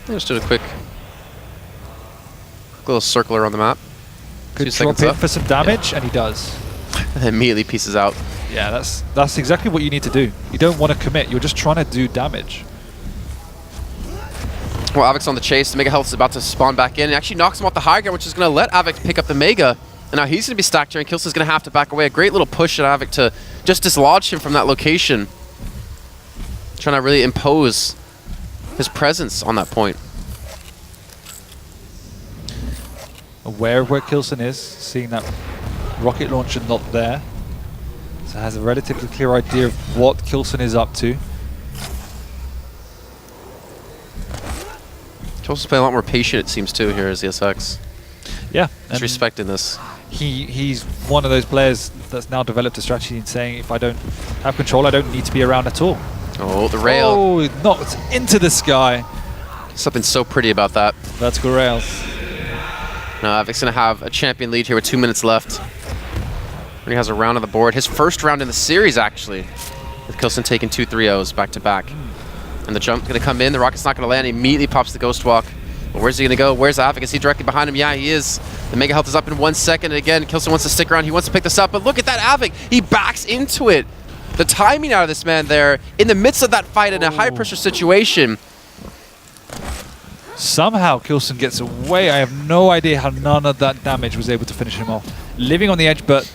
Just do a quick little circle around the map. Could drop in for some damage, and he does. And then immediately pieces out. Yeah, that's exactly what you need to do. You don't want to commit. You're just trying to do damage. Well, av3k's on the chase. The Mega Health is about to spawn back in. It actually knocks him off the high ground, which is going to let av3k pick up the Mega. And now he's going to be stacked here, and k1llsen's going to have to back away. A great little push at av3k to just dislodge him from that location. Trying to really impose his presence on that point. Aware of where k1llsen is, seeing that rocket launcher not there. So has a relatively clear idea of what k1llsen is up to. k1llsen's playing a lot more patient, it seems, too, here as the SX. Yeah. He's respecting this. He's one of those players that's now developed a strategy in saying, if I don't have control, I don't need to be around at all. Oh, the rail. Oh, it knocked into the sky. Something so pretty about that. Vertical rails. Now av3k's going to have a champion lead here with 2 minutes left. And he has a round on the board. His first round in the series, actually. With k1llsen taking 2 3-0s back-to-back. And the jump going to come in. The rocket's not going to land. He immediately pops the Ghost Walk. But where's he going to go? Where's av3k? Is he directly behind him? Yeah, he is. The Mega Health is up in 1 second. And again, k1llsen wants to stick around. He wants to pick this up. But look at that av3k. He backs into it. The timing out of this man there in the midst of that fight in a high-pressure situation. Somehow k1llsen gets away. I have no idea how none of that damage was able to finish him off. Living on the edge, but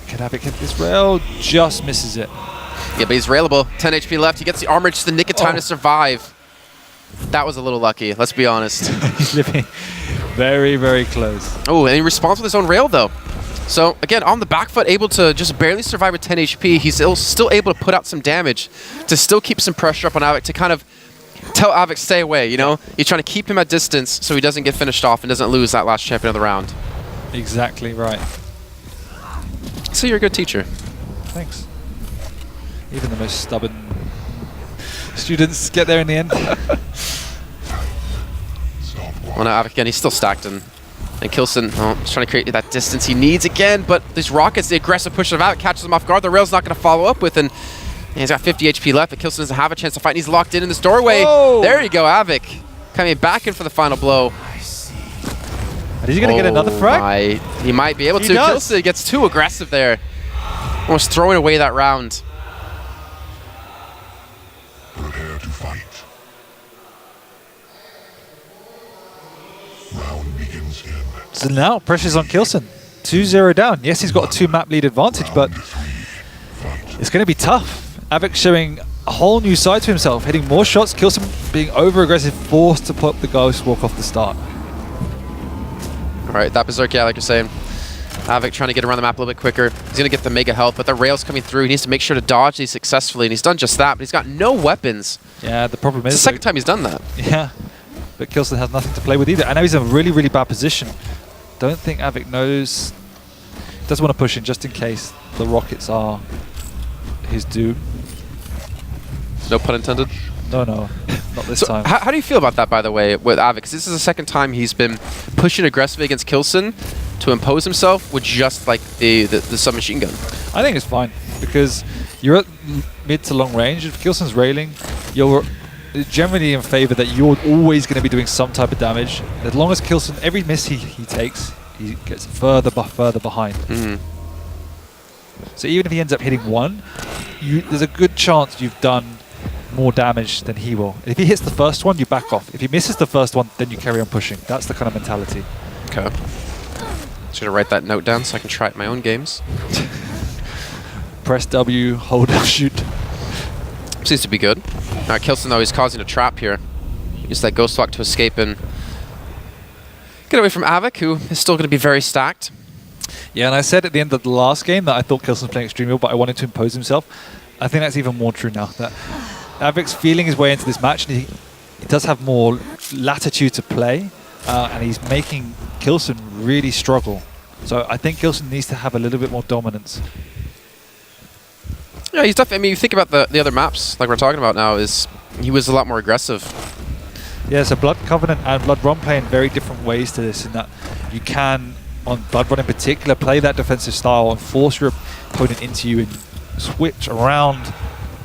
can av3k hit this rail? Just misses it. Yeah, but he's railable. 10 HP left. He gets the armor just the nick of time to survive. That was a little lucky, let's be honest. He's living very, very close. Oh, and he responds with his own rail, though. So, again, on the back foot, able to just barely survive with 10 HP. He's still able to put out some damage to still keep some pressure up on av3k to kind of tell av3k stay away, you know? He's trying to keep him at distance so he doesn't get finished off and doesn't lose that last champion of the round. Exactly right. So you're a good teacher. Thanks. Even the most stubborn students get there in the end. Well, now av3k again, he's still stacked, and k1llsen, he's trying to create that distance he needs again, but these rockets, the aggressive push of av3k catches him off guard. The rail's not going to follow up with, and he's got 50 HP left, but k1llsen doesn't have a chance to fight, and he's locked in this doorway. Whoa. There you go, av3k coming back in for the final blow. And is he going to get another frag? He might be able to. k1llsen gets too aggressive there. Almost throwing away that round. Prepare to fight. Round begins in. So now pressure's on k1llsen. 2-0 down. Yes, he's got a 2-map lead advantage, but it's going to be tough. av3k showing a whole new side to himself, hitting more shots, k1llsen being over-aggressive, forced to pop the Ghost Walk off the start. All right, that Berserk, yeah, like you're saying. av3k trying to get around the map a little bit quicker. He's going to get the Mega Health, but the rail's coming through. He needs to make sure to dodge these successfully, and he's done just that, but he's got no weapons. Yeah, the problem is... It's the second time he's done that. Yeah, but k1llsen has nothing to play with either. I know he's in a really, really bad position. Don't think av3k knows... Doesn't want to push in just in case the rockets are his doom. No pun intended. No, not this time. How do you feel about that, by the way, with av3k? Because this is the second time he's been pushing aggressively against k1llsen to impose himself with just like the submachine gun. I think it's fine because you're at mid to long range. If k1llsen's railing, you're generally in favor that you're always going to be doing some type of damage. As long as k1llsen, every miss he takes, he gets further behind. So even if he ends up hitting one, there's a good chance you've done more damage than he will. If he hits the first one, you back off. If he misses the first one, then you carry on pushing. That's the kind of mentality. Okay. Should I write that note down so I can try it in my own games? Press W, hold up, shoot. Seems to be good. right, k1llsen though, he's causing a trap here. Use that Ghost Walk to escape and get away from av3k, who is still going to be very stacked. Yeah, and I said at the end of the last game that I thought k1llsen was playing extremely well, but I wanted to impose himself. I think that's even more true now. That av3k's feeling his way into this match, and he does have more latitude to play, and he's making k1llsen really struggle. So I think k1llsen needs to have a little bit more dominance. Yeah, he's definitely. I mean, you think about the other maps, like we're talking about now, is he was a lot more aggressive. Yeah, so Blood Covenant and Blood Run play in very different ways to this, in that you can, on Blood Run in particular, play that defensive style and force your opponent into you and switch around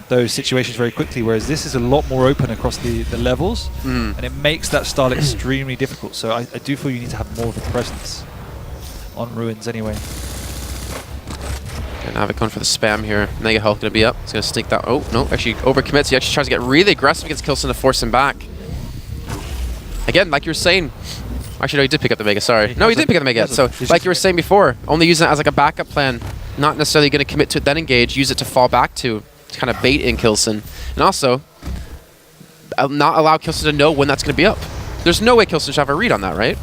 those situations very quickly, whereas this is a lot more open across the levels, and it makes that style extremely difficult. So I do feel you need to have more of a presence on Ruins anyway. And av3k going for the spam here. Mega Health going to be up. He's going to sneak that. Oh, no, actually overcommits. He actually tries to get really aggressive against k1llsen to force him back. Again, like you were saying, actually no, he did pick up the Mega, sorry. No, he did pick up the Mega. So, like you were saying before, only using it as like a backup plan, not necessarily going to commit to it then engage, use it to fall back to kind of bait in k1llsen. And also, not allow k1llsen to know when that's going to be up. There's no way k1llsen should have a read on that, right?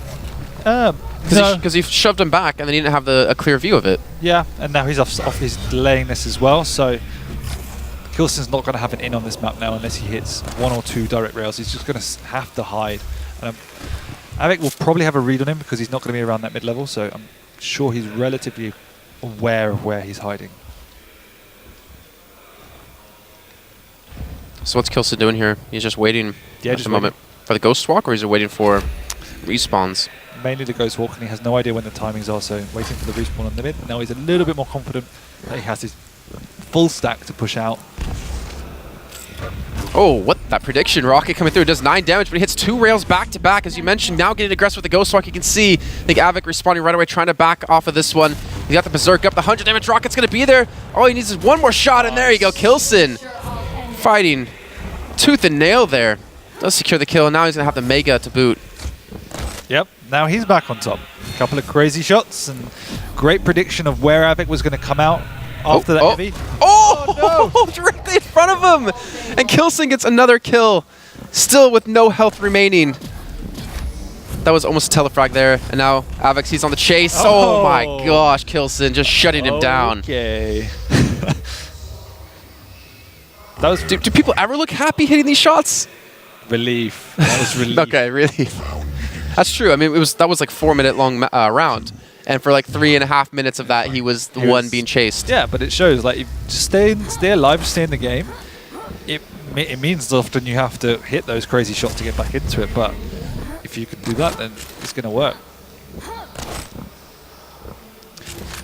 Because he shoved him back and then he didn't have a clear view of it. Yeah, and now he's off his delaying this as well, so k1llsen's not going to have an in on this map now unless he hits 1 or 2 direct rails. He's just going to have to hide. And av3k will probably have a read on him because he's not going to be around that mid-level, so I'm sure he's relatively aware of where he's hiding. So what's k1llsen doing here? He's just waiting at just the moment for the Ghost Walk, or is he waiting for respawns? Mainly the Ghost Walk, and he has no idea when the timings are, so waiting for the respawn on the mid. Now he's a little bit more confident that he has his full stack to push out. Oh, what that prediction. Rocket coming through, does 9 damage, but he hits 2 rails back to back, as you mentioned. Now getting aggressive with the Ghost Walk, you can see, I think av3k responding right away, trying to back off of this one. He got the Berserk up, the 100 damage Rocket's going to be there. All he needs is one more shot, and there you go, k1llsen fighting tooth and nail there. Does secure the kill, and now he's going to have the Mega to boot. Yep, now he's back on top. A couple of crazy shots, and great prediction of where av3k was going to come out after that heavy. Oh, no! Directly in front of him! And k1llsen gets another kill, still with no health remaining. That was almost a telefrag there, and now av3k, he's on the chase. Oh, my gosh, k1llsen just shutting him down. Okay. That was. Do people ever look happy hitting these shots? Relief. That was relief. Okay, relief. That's true. I mean, that was like 4-minute long round, and for like 3.5 minutes of that, he was the one being chased. Yeah, but it shows like if just stay alive, stay in the game. It means often you have to hit those crazy shots to get back into it, but if you can do that, then it's going to work.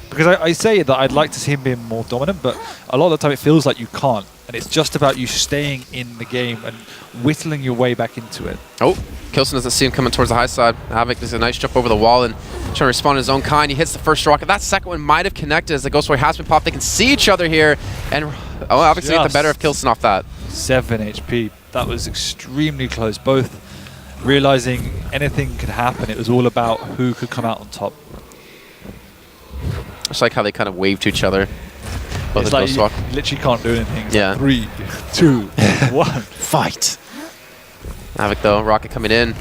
Because I say that I'd like to see him being more dominant, but a lot of the time it feels like you can't. And it's just about you staying in the game and whittling your way back into it. Oh, k1llsen doesn't see him coming towards the high side. av3k does a nice jump over the wall and trying to respond in his own kind. He hits the first rocket. That second one might have connected as the Ghost Warrior has been popped. They can see each other here. And av3k's get the better of k1llsen off that. 7 HP. That was extremely close. Both realizing anything could happen. It was all about who could come out on top. Just like how they kind of wave to each other. It's like you literally can't do anything. It's yeah. Like 3, 2, 1. Fight. av3k though, rocket coming in.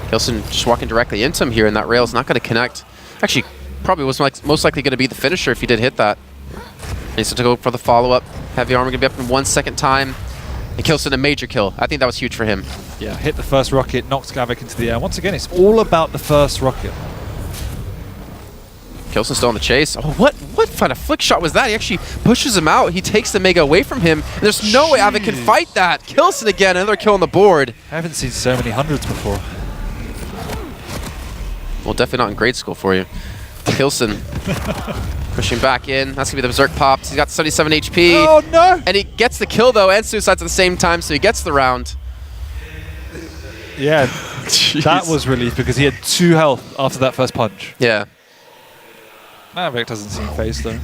k1llsen just walking directly into him here, and that rail's not going to connect. Actually, probably was most likely going to be the finisher if he did hit that. Needs to go for the follow-up. Heavy armor going to be up in 1 second time. And k1llsen a major kill. I think that was huge for him. Yeah, hit the first rocket, knocks av3k into the air. Once again, it's all about the first rocket. k1llsen's still on the chase. Oh, what kind of flick shot was that? He actually pushes him out. He takes the Mega away from him. And there's no way av3k can fight that. k1llsen again, another kill on the board. I haven't seen so many hundreds before. Well, definitely not in grade school for you. k1llsen pushing back in. That's going to be the Berserk pops. He's got 77 HP. Oh, no! And he gets the kill, though, and suicides at the same time, so he gets the round. Yeah, that was relief because he had 2 health after that first punch. Yeah. av3k doesn't seem phased though.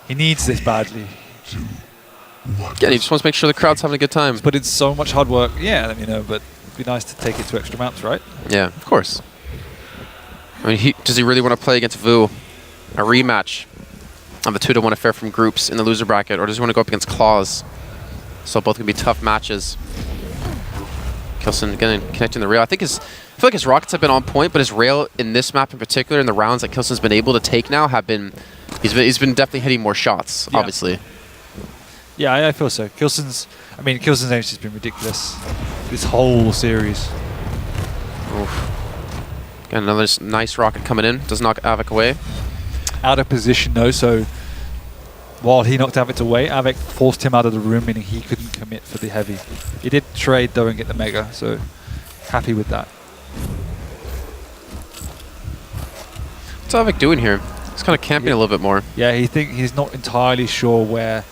He needs this badly. Yeah, he just wants to make sure the crowd's having a good time. He's put in so much hard work. Yeah, let me know, but it'd be nice to take it to extra maps, right? Yeah, of course. I mean, does he really want to play against Vu? A rematch of the 2-1 affair from groups in the loser bracket, or does he want to go up against Claws? So both gonna be tough matches. k1llsen again connecting the rail. I feel like his rockets have been on point, but his rail in this map in particular, in the rounds that k1llsen's been able to take now, have been he's been definitely hitting more shots. Yeah. Obviously. Yeah, I feel so. k1llsen's aim has been ridiculous this whole series. Oof. Got another nice rocket coming in. Does knock av3k away. Out of position though, so while he knocked av3k away, av3k forced him out of the room, meaning he couldn't commit for the heavy. He did trade though and get the mega, so happy with that. What's av3k doing here? He's kind of camping a little bit more. Yeah, he's not entirely sure where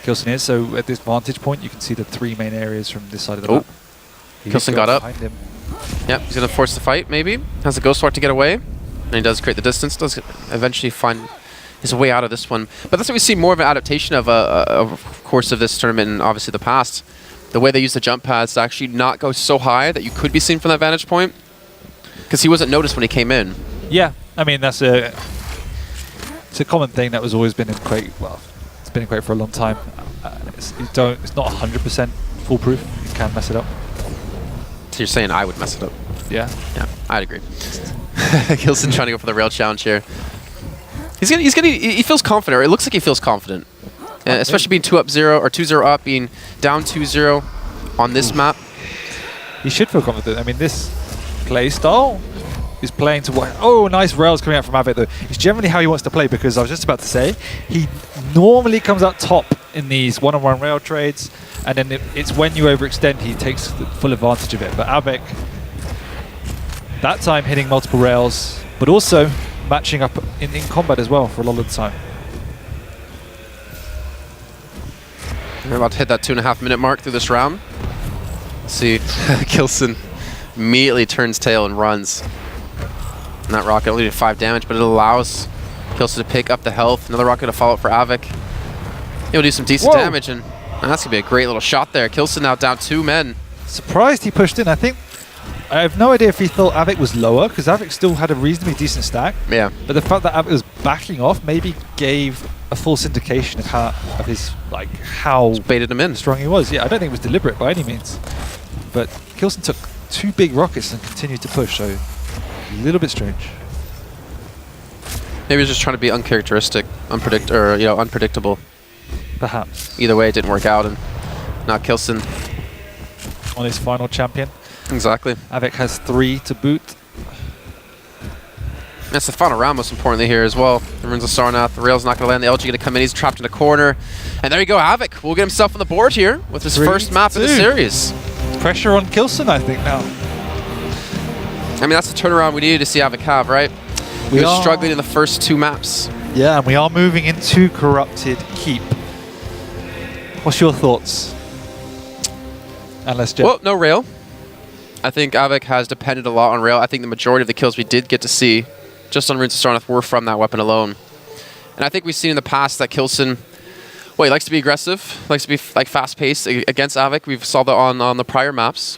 k1llsen is, so at this vantage point you can see the 3 main areas from this side of the map. k1llsen got up. Him. Yep, he's going to force the fight, maybe. Has a Ghost Sword to get away. And he does create the distance. Does eventually find his way out of this one. But that's what we see more of an adaptation of course, of this tournament and obviously the past. The way they use the jump pads to actually not go so high that you could be seen from that vantage point. Because he wasn't noticed when he came in. Yeah, I mean, it's a common thing that was always been in Quake. Well, it's been in Quake for a long time. It's not 100% foolproof. You can mess it up. So you're saying I would mess it up? Yeah. Yeah, I'd agree. k1llsen trying to go for the rail challenge here. He feels confident, or it looks like he feels confident. Especially being 2-0 or 2-0 up, being down 2-0 on this map. He should feel confident. I mean, this play style is playing to what... Oh, nice rails coming out from av3k though. It's generally how he wants to play, because I was just about to say, he normally comes out top in these one-on-one rail trades, and then it's when you overextend he takes the full advantage of it. But av3k, that time hitting multiple rails, but also matching up in combat as well for a lot of the time. We're about to hit that 2.5 minute mark through this round. Let's see, k1llsen immediately turns tail and runs. And that rocket only did 5 damage, but it allows k1llsen to pick up the health. Another rocket to follow up for av3k. He'll do some decent damage, and that's going to be a great little shot there. k1llsen now down 2 men. Surprised he pushed in. I have no idea if he thought av3k was lower, because av3k still had a reasonably decent stack. Yeah. But the fact that av3k was backing off maybe gave a false indication of how baited him in. Strong he was. Yeah, I don't think it was deliberate by any means. But k1llsen took 2 big rockets and continued to push, so a little bit strange. Maybe he's just trying to be uncharacteristic, unpredictable. Perhaps. Either way, it didn't work out, and now k1llsen on his final champion. Exactly. av3k has 3 to boot. That's the final round, most importantly here as well. The Runes of Sarnath, the rail's not going to land, the LG going to come in, he's trapped in a corner. And there you go, av3k will get himself on the board here with his first map of the series. Pressure on k1llsen, I think, now. I mean, that's the turnaround we needed to see av3k have, right? He was struggling in the first 2 maps. Yeah, and we are moving into Corrupted Keep. What's your thoughts? And let's just... Well, no rail. I think av3k has depended a lot on rail. I think the majority of the kills we did get to see just on Runes of Sarnath were from that weapon alone. And I think we've seen in the past that k1llsen, he likes to be aggressive, likes to be fast-paced against av3k. We saw that on the prior maps.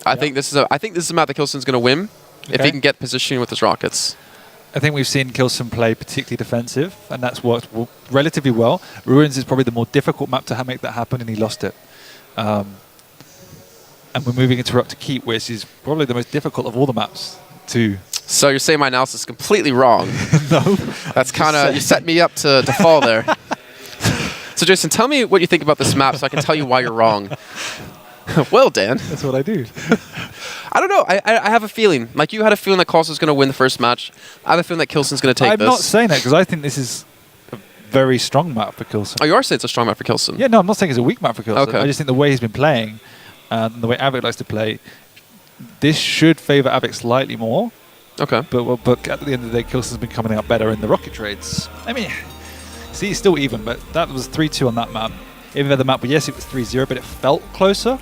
I think this is a map that k1llsen's going to win if he can get positioning with his rockets. I think we've seen k1llsen play particularly defensive, and that's worked relatively well. Ruins is probably the more difficult map to make that happen, and he lost it. And we're moving into Corrupted Keep, which is probably the most difficult of all the maps to... So you're saying my analysis is completely wrong? No. That's kind of... You set me up to fall there. So Jason, tell me what you think about this map so I can tell you why you're wrong. Well, Dan. That's what I do. I don't know. I have a feeling. Like you had a feeling that k1llsen's going to win the first match. I have a feeling that k1llsen's going to take this. I'm not saying that because I think this is a very strong map for k1llsen. Oh, you are saying it's a strong map for k1llsen? Yeah, no, I'm not saying it's a weak map for k1llsen. Okay. I just think the way he's been playing and the way av3k likes to play, this should favour av3k slightly more. Okay. But at the end of the day, k1llsen's been coming out better in the rocket trades. I mean, see, it's still even, but that was 3-2 on that map. Even though the map, yes, it was 3-0, but it felt closer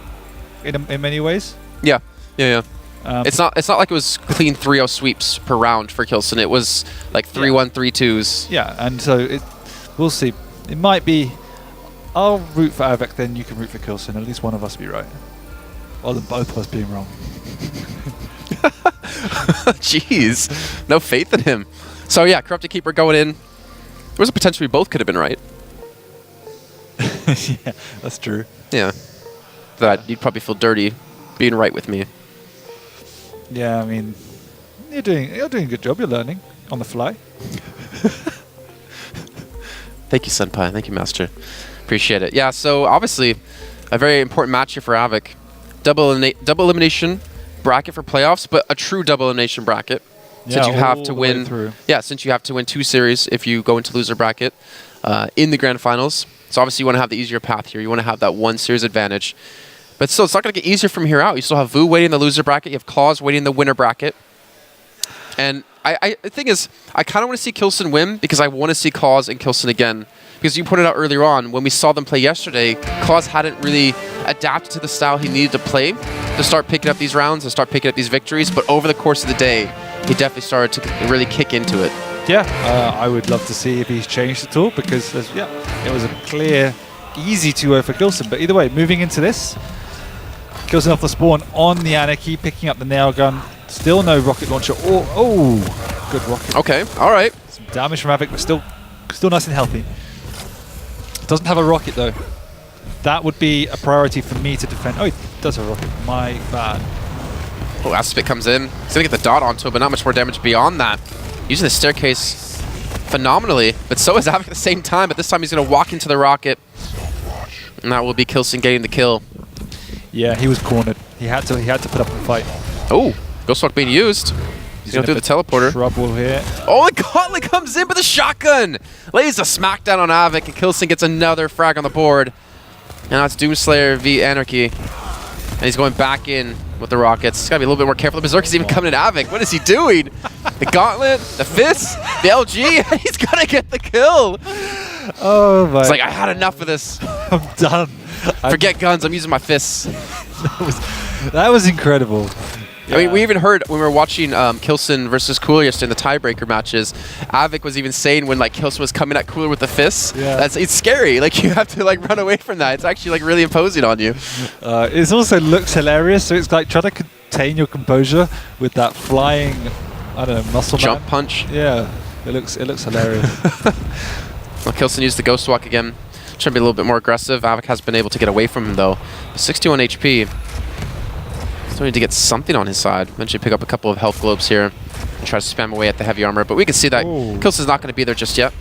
in many ways. Yeah. It's not like it was clean 3-0 sweeps per round for k1llsen. It was like 3-1, 3-2s. Yeah, and so we'll see. It might be, I'll root for av3k, then you can root for k1llsen. At least one of us be right. Or than both of us being wrong. Jeez. No faith in him. So yeah, Corrupted Keeper going in. There was a potential we both could have been right. Yeah, that's true. Yeah. that you'd probably feel dirty being right with me. Yeah, I mean, you're doing a good job. You're learning on the fly. Thank you, Senpai. Thank you, Master. Appreciate it. Yeah, so obviously a very important match here for Avik. Double elimination bracket for playoffs, but a true double elimination bracket. Since you have to win, since you have to win 2 series if you go into loser bracket in the grand finals. So obviously you want to have the easier path here. You want to have that 1 series advantage. But still, it's not going to get easier from here out. You still have Vu waiting in the loser bracket. You have Claus waiting in the winner bracket. And the thing is, I kind of want to see k1llsen win because I want to see Claus and k1llsen again. Because you pointed out earlier on, when we saw them play yesterday, Claus hadn't really adapted to the style he needed to play to start picking up these rounds and start picking up these victories. But over the course of the day, he definitely started to really kick into it. Yeah, I would love to see if he's changed at all because, it was a clear, easy 2-0 for k1llsen. But either way, moving into this, k1llsen off the spawn on the Anarchy, picking up the nail gun. Still no rocket launcher. Oh, good rocket. Okay, all right. Some damage from Avik, but still nice and healthy. Doesn't have a rocket though. That would be a priority for me to defend. Oh, he does have a rocket. My bad. Oh, Aspit comes in. He's going to get the dot onto it, but not much more damage beyond that. Using the staircase phenomenally, but so is Avik at the same time, but this time he's going to walk into the rocket. And that will be k1llsen getting the kill. Yeah, he was cornered. He had to put up a fight. Oh, Ghostwalk being used. He's going to do the teleporter. Trouble here. Oh, the Gauntlet comes in with a shotgun. Lays a smackdown on Avik, and k1llsen gets another frag on the board. And now it's Doomslayer v Anarchy. And he's going back in with the rockets. He's got to be a little bit more careful. The Berserker's even coming at Avik. What is he doing? The Gauntlet, the Fist, the LG. He's going to get the kill. Oh, my. It's like, I had enough of this. I'm done. Forget guns. I'm using my fists. That was incredible. Yeah. I mean, we even heard when we were watching k1llsen versus Cooler yesterday in the tiebreaker matches, Avik was even saying when like k1llsen was coming at Cooler with the fists, it's scary. Like you have to like run away from that. It's actually like really imposing on you. It also looks hilarious. So it's like trying to contain your composure with that flying, I don't know, muscle jump man. punch. Yeah, it looks hilarious. Well, k1llsen used the Ghost Walk again. Trying to be a little bit more aggressive. Avik has been able to get away from him though. 61 HP. Still need to get something on his side. Eventually pick up a couple of health globes here and try to spam away at the heavy armor. But we can see that k1llsen's not going to be there just yet.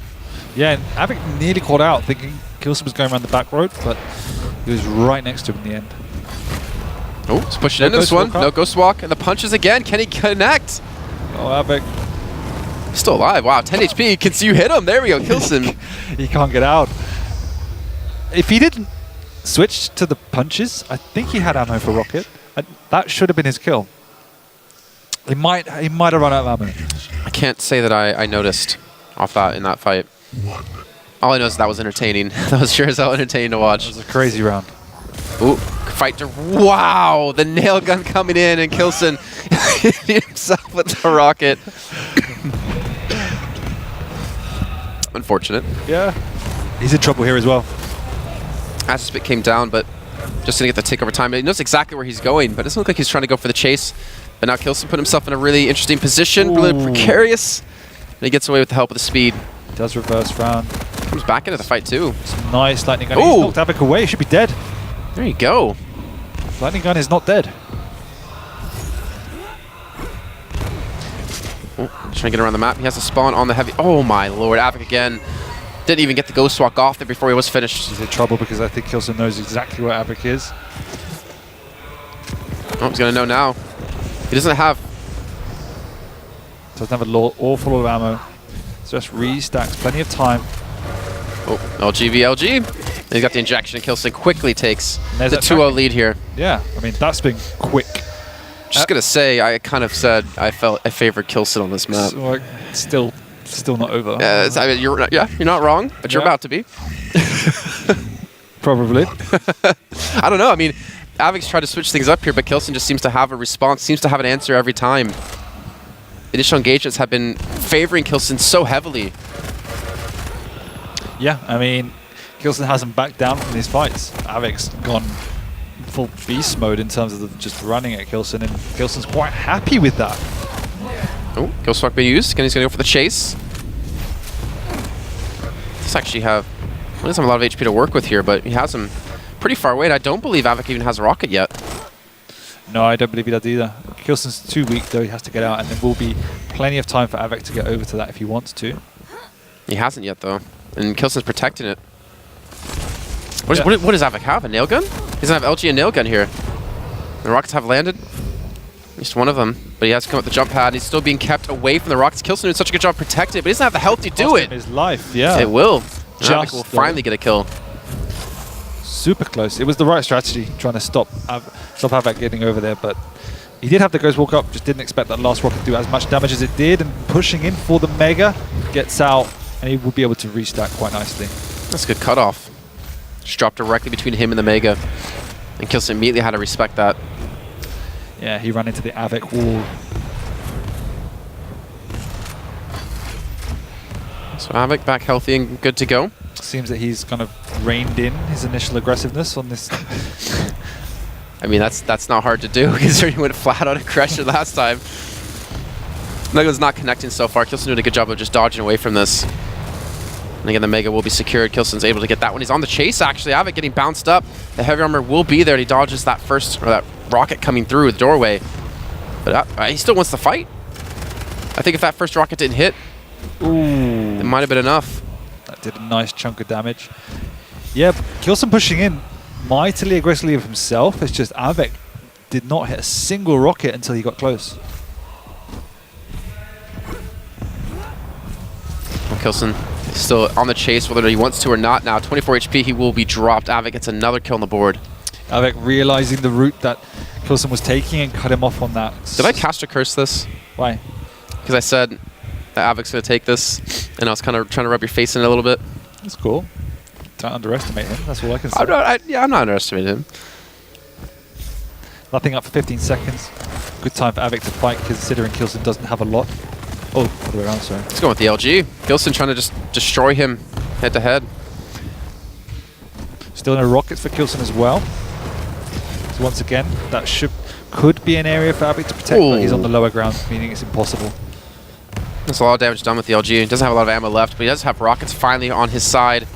Yeah, and Avik nearly caught out, thinking k1llsen was going around the back road, but he was right next to him in the end. Oh, he's pushing into this one. No Ghost Walk. And the punches again. Can he connect? Oh, Avik. Still alive. Wow, 10 HP. Can see you hit him. There we go. k1llsen. He can't get out. If he didn't switch to the punches, I think he had ammo for rocket. That should have been his kill. He might have run out of ammo. I can't say that I noticed off that in that fight. All I know is that was entertaining. That was sure as hell entertaining to watch. It was a crazy round. Ooh, fight to wow! The nail gun coming in and k1llsen hit himself with the rocket. Unfortunate. Yeah. He's in trouble here as well. Aspit came down, but just going to get the tick over time. He knows exactly where he's going, but it doesn't look like he's trying to go for the chase. But now k1llsen put himself in a really interesting position, really precarious. And he gets away with the help of the speed. Does reverse round. Comes back into the fight too. Some nice lightning gun. He's knocked Avik away. He should be dead. There you go. Lightning gun is not dead. Oh, trying to get around the map. He has to spawn on the heavy. Oh my lord, Avik again. Didn't even get the Ghost Walk off there before he was finished. He's in trouble because I think k1llsen knows exactly where Avik is. Oh, he's going to know now. He doesn't have an awful lot of ammo. Just restacks, plenty of time. Oh, LG v LG. And he's got the injection, and k1llsen quickly takes the 2-0 lead here. Yeah, I mean, that's been quick. Just going to say, I kind of said I favored k1llsen on this map. So, still not over. I mean, you're not wrong, but you're about to be. Probably. I don't know. I mean, Avik's tried to switch things up here, but k1llsen just seems to have a response, seems to have an answer every time. Initial engagements have been favoring k1llsen so heavily. Yeah, I mean, k1llsen hasn't backed down from these fights. Avik's gone full beast mode in terms of just running at k1llsen, and k1llsen's quite happy with that. Oh, Ghost Walk being used. Again, he's going to go for the chase. Does actually have... He doesn't have a lot of HP to work with here, but he has him pretty pretty far away, and I don't believe av3k even has a rocket yet. No, I don't believe he does either. k1llsen's too weak, though. He has to get out, and there will be plenty of time for av3k to get over to that if he wants to. He hasn't yet, though. And k1llsen's protecting it. What does av3k have? A nail gun? He doesn't have LG a nail gun here. The rockets have landed. At least one of them. But he has to come up the jump pad. He's still being kept away from the rockets. k1llsen doing such a good job protecting it, but he doesn't have the health to do it. His life, yeah. It will. Just will finally get a kill. Super close. It was the right strategy, trying to stop av3k getting over there, but he did have the Ghost Walk up, just didn't expect that last rocket to do as much damage as it did, and pushing in for the Mega, gets out, and he will be able to restack quite nicely. That's a good cutoff. Just dropped directly between him and the Mega, and k1llsen immediately had to respect that. Yeah, he ran into the av3k wall. So av3k back healthy and good to go. Seems that he's kind of reined in his initial aggressiveness on this. I mean, that's not hard to do, considering he went flat out aggression last time. Mega's not connecting so far. k1llsen doing a good job of just dodging away from this. And again, the Mega will be secured. k1llsen's able to get that one. He's on the chase, actually. av3k getting bounced up. The heavy armor will be there. He dodges that that rocket coming through the doorway. But he still wants to fight. I think if that first rocket didn't hit, it might have been enough. That did a nice chunk of damage. Yeah, k1llsen pushing in mightily aggressively of himself. It's just av3k did not hit a single rocket until he got close. k1llsen is still on the chase, whether he wants to or not now. 24 HP, he will be dropped. av3k gets another kill on the board. av3k realizing the route that k1llsen was taking and cut him off on that. Did I cast a curse this? Why? Because I said that av3k's going to take this, and I was kind of trying to rub your face in it a little bit. That's cool. Don't underestimate him. That's all I can say. I'm not underestimating him. Nothing up for 15 seconds. Good time for av3k to fight, considering k1llsen doesn't have a lot. Oh, other way around, sorry. Let's go with the LG. k1llsen trying to just destroy him head to head. Still no rockets for k1llsen as well. So once again, that could be an area for av3k to protect, but he's on the lower ground, meaning it's impossible. There's a lot of damage done with the LG. He doesn't have a lot of ammo left, but he does have rockets finally on his side.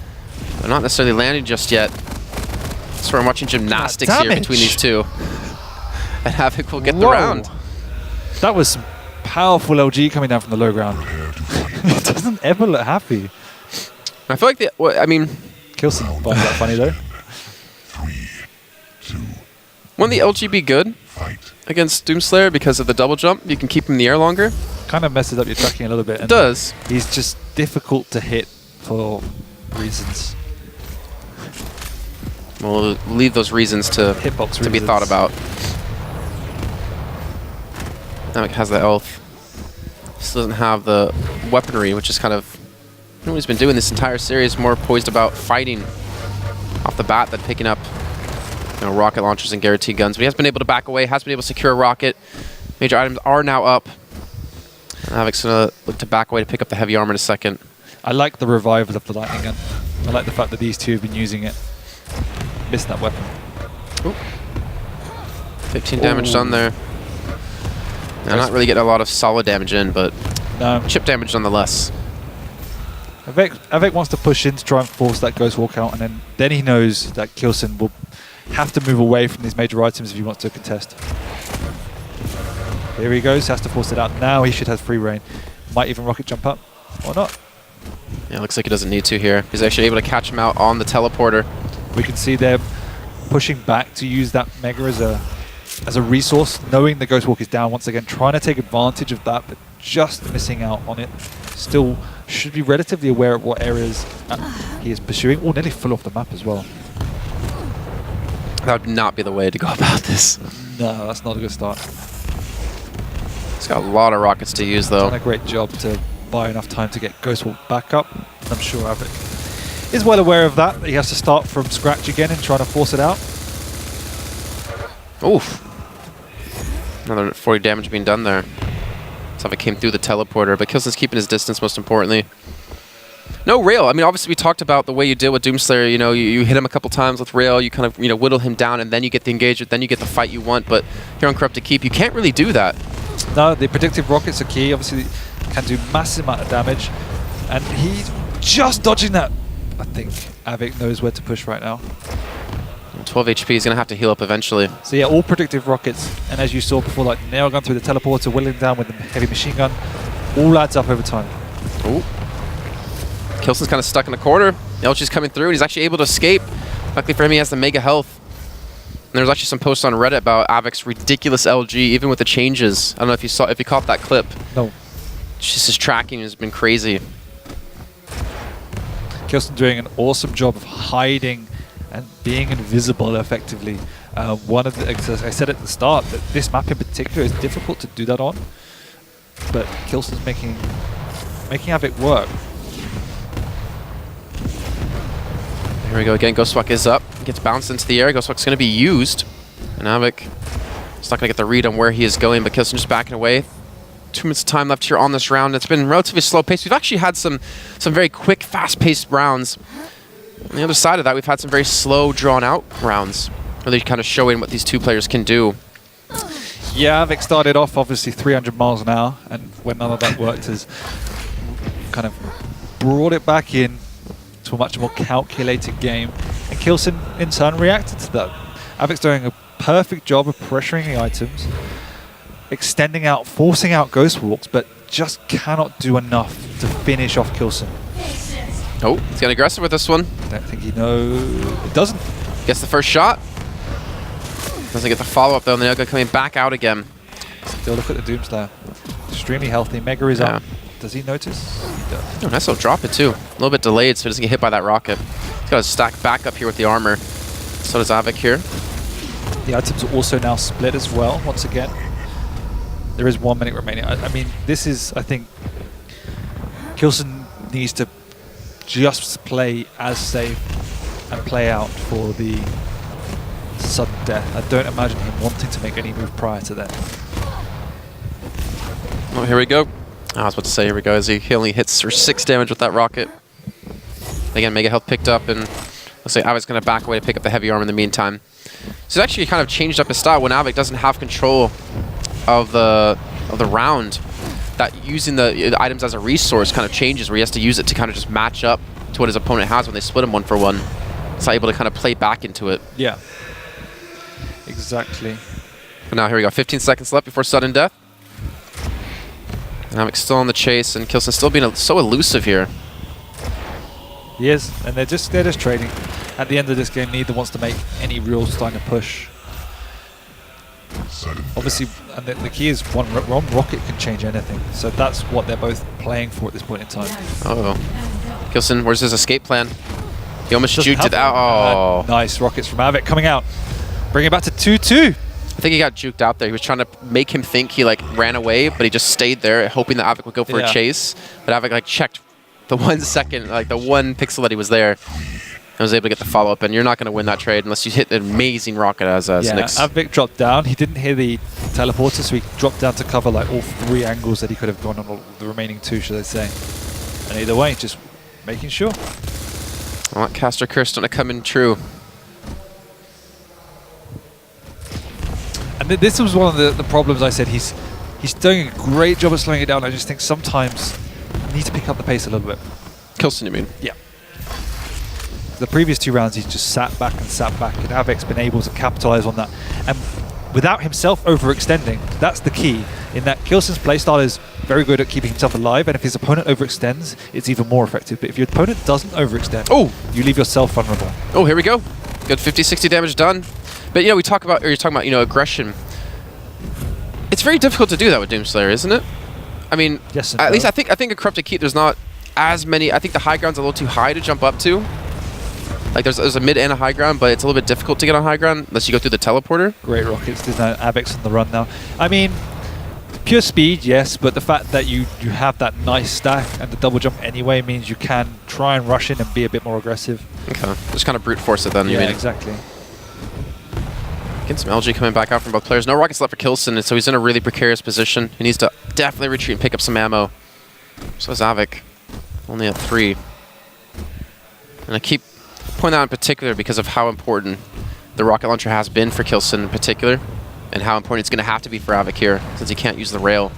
They're not necessarily landing just yet. So I'm watching gymnastics here between these two. And av3k will get the round. That was some powerful LG coming down from the low ground. It doesn't ever look happy. I feel like k1llsen finds that funny though. 3, 2, wouldn't the LG be good against Doomslayer because of the double jump? You can keep him in the air longer. Kind of messes up your tracking a little bit. It does. He's just difficult to hit for reasons. We'll leave those reasons to be thought about. Now it has the elf. Still doesn't have the weaponry, which is kind of what he's been doing this entire series, more poised about fighting off the bat than picking up rocket launchers and guaranteed guns. But he has been able to back away, has been able to secure a rocket. Major items are now up. av3k's going to look to back away to pick up the heavy armor in a second. I like the revival of the lightning gun. I like the fact that these two have been using it. Missed that weapon. Ooh. 15 damage done there. Now, not really getting a lot of solid damage in, but chip damage nonetheless. av3k wants to push in to try and force that Ghost Walk out, and then he knows that k1llsen will have to move away from these major items if he wants to contest. Here he goes, has to force it out. Now he should have free reign. Might even rocket jump up, or not. Yeah, looks like he doesn't need to here. He's actually able to catch him out on the teleporter. We can see they're pushing back to use that Mega as a resource, knowing the Ghost Walk is down once again, trying to take advantage of that, but just missing out on it. Still should be relatively aware of what areas he is pursuing. Oh, nearly flew off the map as well. That would not be the way to go about this. No, that's not a good start. He's got a lot of rockets to use, though. Done a great job to buy enough time to get Ghost Walk back up. I'm sure av3k is well aware of that. He has to start from scratch again and try to force it out. Oof. Another 40 damage being done there. So it came through the teleporter, but k1llsen's keeping his distance most importantly. No rail. I mean, obviously we talked about the way you deal with Doomslayer. You hit him a couple times with rail, you kind of whittle him down, and then you get the engagement, then you get the fight you want. But here on Corrupted Keep, you can't really do that. No, the predictive rockets are key. Obviously, can do massive amount of damage, and he's just dodging that. I think av3k knows where to push right now. 12 HP. He's going to have to heal up eventually. So yeah, all predictive rockets, and as you saw before, like nail gun through the teleporter, whittling down with the heavy machine gun, all adds up over time. Ooh. k1llsen's kind of stuck in the corner. LG's coming through, and he's actually able to escape. Luckily for him, he has the mega health. And there was actually some posts on Reddit about av3k's ridiculous LG, even with the changes. I don't know if you caught that clip. No. Just his tracking has been crazy. k1llsen doing an awesome job of hiding and being invisible effectively. One of the, as I said at the start, that this map in particular is difficult to do that on, but k1llsen's making av3k work. Here we go again. Ghostwalk is up. Gets bounced into the air. Ghostwalk's going to be used. And av3k is not going to get the read on where he is going, but k1llsen just backing away. 2 minutes of time left here on this round. It's been relatively slow paced. We've actually had some very quick, fast-paced rounds. On the other side of that, we've had some very slow, drawn-out rounds, really kind of showing what these two players can do. Yeah, av3k started off obviously 300 miles an hour, and when none of that worked, has kind of brought it back in to a much more calculated game. And k1llsen, in turn, reacted to that. av3k's doing a perfect job of pressuring the items, extending out, forcing out ghost walks, but just cannot do enough to finish off k1llsen. Oh, he's getting aggressive with this one. Don't think he knows. It doesn't. Gets the first shot. Doesn't get the follow-up, though, and the Nailgun coming back out again. Still look at the Doomslayer. Extremely healthy. Mega is up. Does he notice? He does. Oh, nice little drop it, too. A little bit delayed, so he doesn't get hit by that rocket. He's got to stack back up here with the armor. So does av3k here. The items are also now split as well, once again. There is 1 minute remaining. I mean, this is, I think, k1llsen needs to just play as safe and play out for the sudden death. I don't imagine him wanting to make any move prior to that. Oh, here we go. I was about to say, here we go, as he only hits for 6 damage with that rocket. Again, mega health picked up, and looks like av3k's going to back away to pick up the heavy arm in the meantime. So he's actually kind of changed up his style when av3k doesn't have control of the round. That using the items as a resource kind of changes, where he has to use it to kind of just match up to what his opponent has when they split him 1-for-1. It's not able to kind of play back into it. Yeah. Exactly. But now here we go, 15 seconds left before sudden death. And av3k's still on the chase, and k1llsen still being so elusive here. He is, and they're just trading. At the end of this game, neither wants to make any real sign of push. Obviously, and the key is one rocket can change anything. So that's what they're both playing for at this point in time. Uh-oh. k1llsen, where's his escape plan? He almost juked it out. Oh. Nice rockets from av3k coming out. Bring it back to 2-2. I think he got juked out there. He was trying to make him think he like ran away, but he just stayed there, hoping that av3k would go for a chase. But av3k like checked the 1 second, like the 1 pixel that he was there, and was able to get the follow-up. And you're not going to win that trade unless you hit an amazing rocket as Snix. av3k dropped down. He didn't hear the teleporter, so he dropped down to cover like all 3 angles that he could have gone on, all the remaining 2, should I say. And either way, just making sure. Well, that caster curse going to come in true. And this was one of the problems. I said he's doing a great job at slowing it down. I just think sometimes you need to pick up the pace a little bit. k1llsen, you mean? Yeah. The previous 2 rounds, he's just sat back, and av3k's been able to capitalize on that. And without himself overextending, that's the key. In that k1llsen's playstyle is very good at keeping himself alive, and if his opponent overextends, it's even more effective. But if your opponent doesn't overextend, you leave yourself vulnerable. Oh, here we go. Good 50, 60 damage done. But, you know, you're talking about, you know, aggression. It's very difficult to do that with Doomslayer, isn't it? I mean, yes, at least I think a Corrupted Keep, there's not as many. I think the high ground's a little too high to jump up to. Like, there's a mid and a high ground, but it's a little bit difficult to get on high ground unless you go through the teleporter. Great rockets. There's no av3k's on the run now. I mean, pure speed, yes, but the fact that you have that nice stack and the double jump anyway means you can try and rush in and be a bit more aggressive. Okay. Just kind of brute force it then, you yeah, mean? Exactly. Getting some LG coming back out from both players. No rockets left for k1llsen, and so he's in a really precarious position. He needs to definitely retreat and pick up some ammo. So is av3k. Only at 3. And I keep pointing out in particular because of how important the rocket launcher has been for k1llsen in particular, and how important it's going to have to be for av3k here, since he can't use the rail.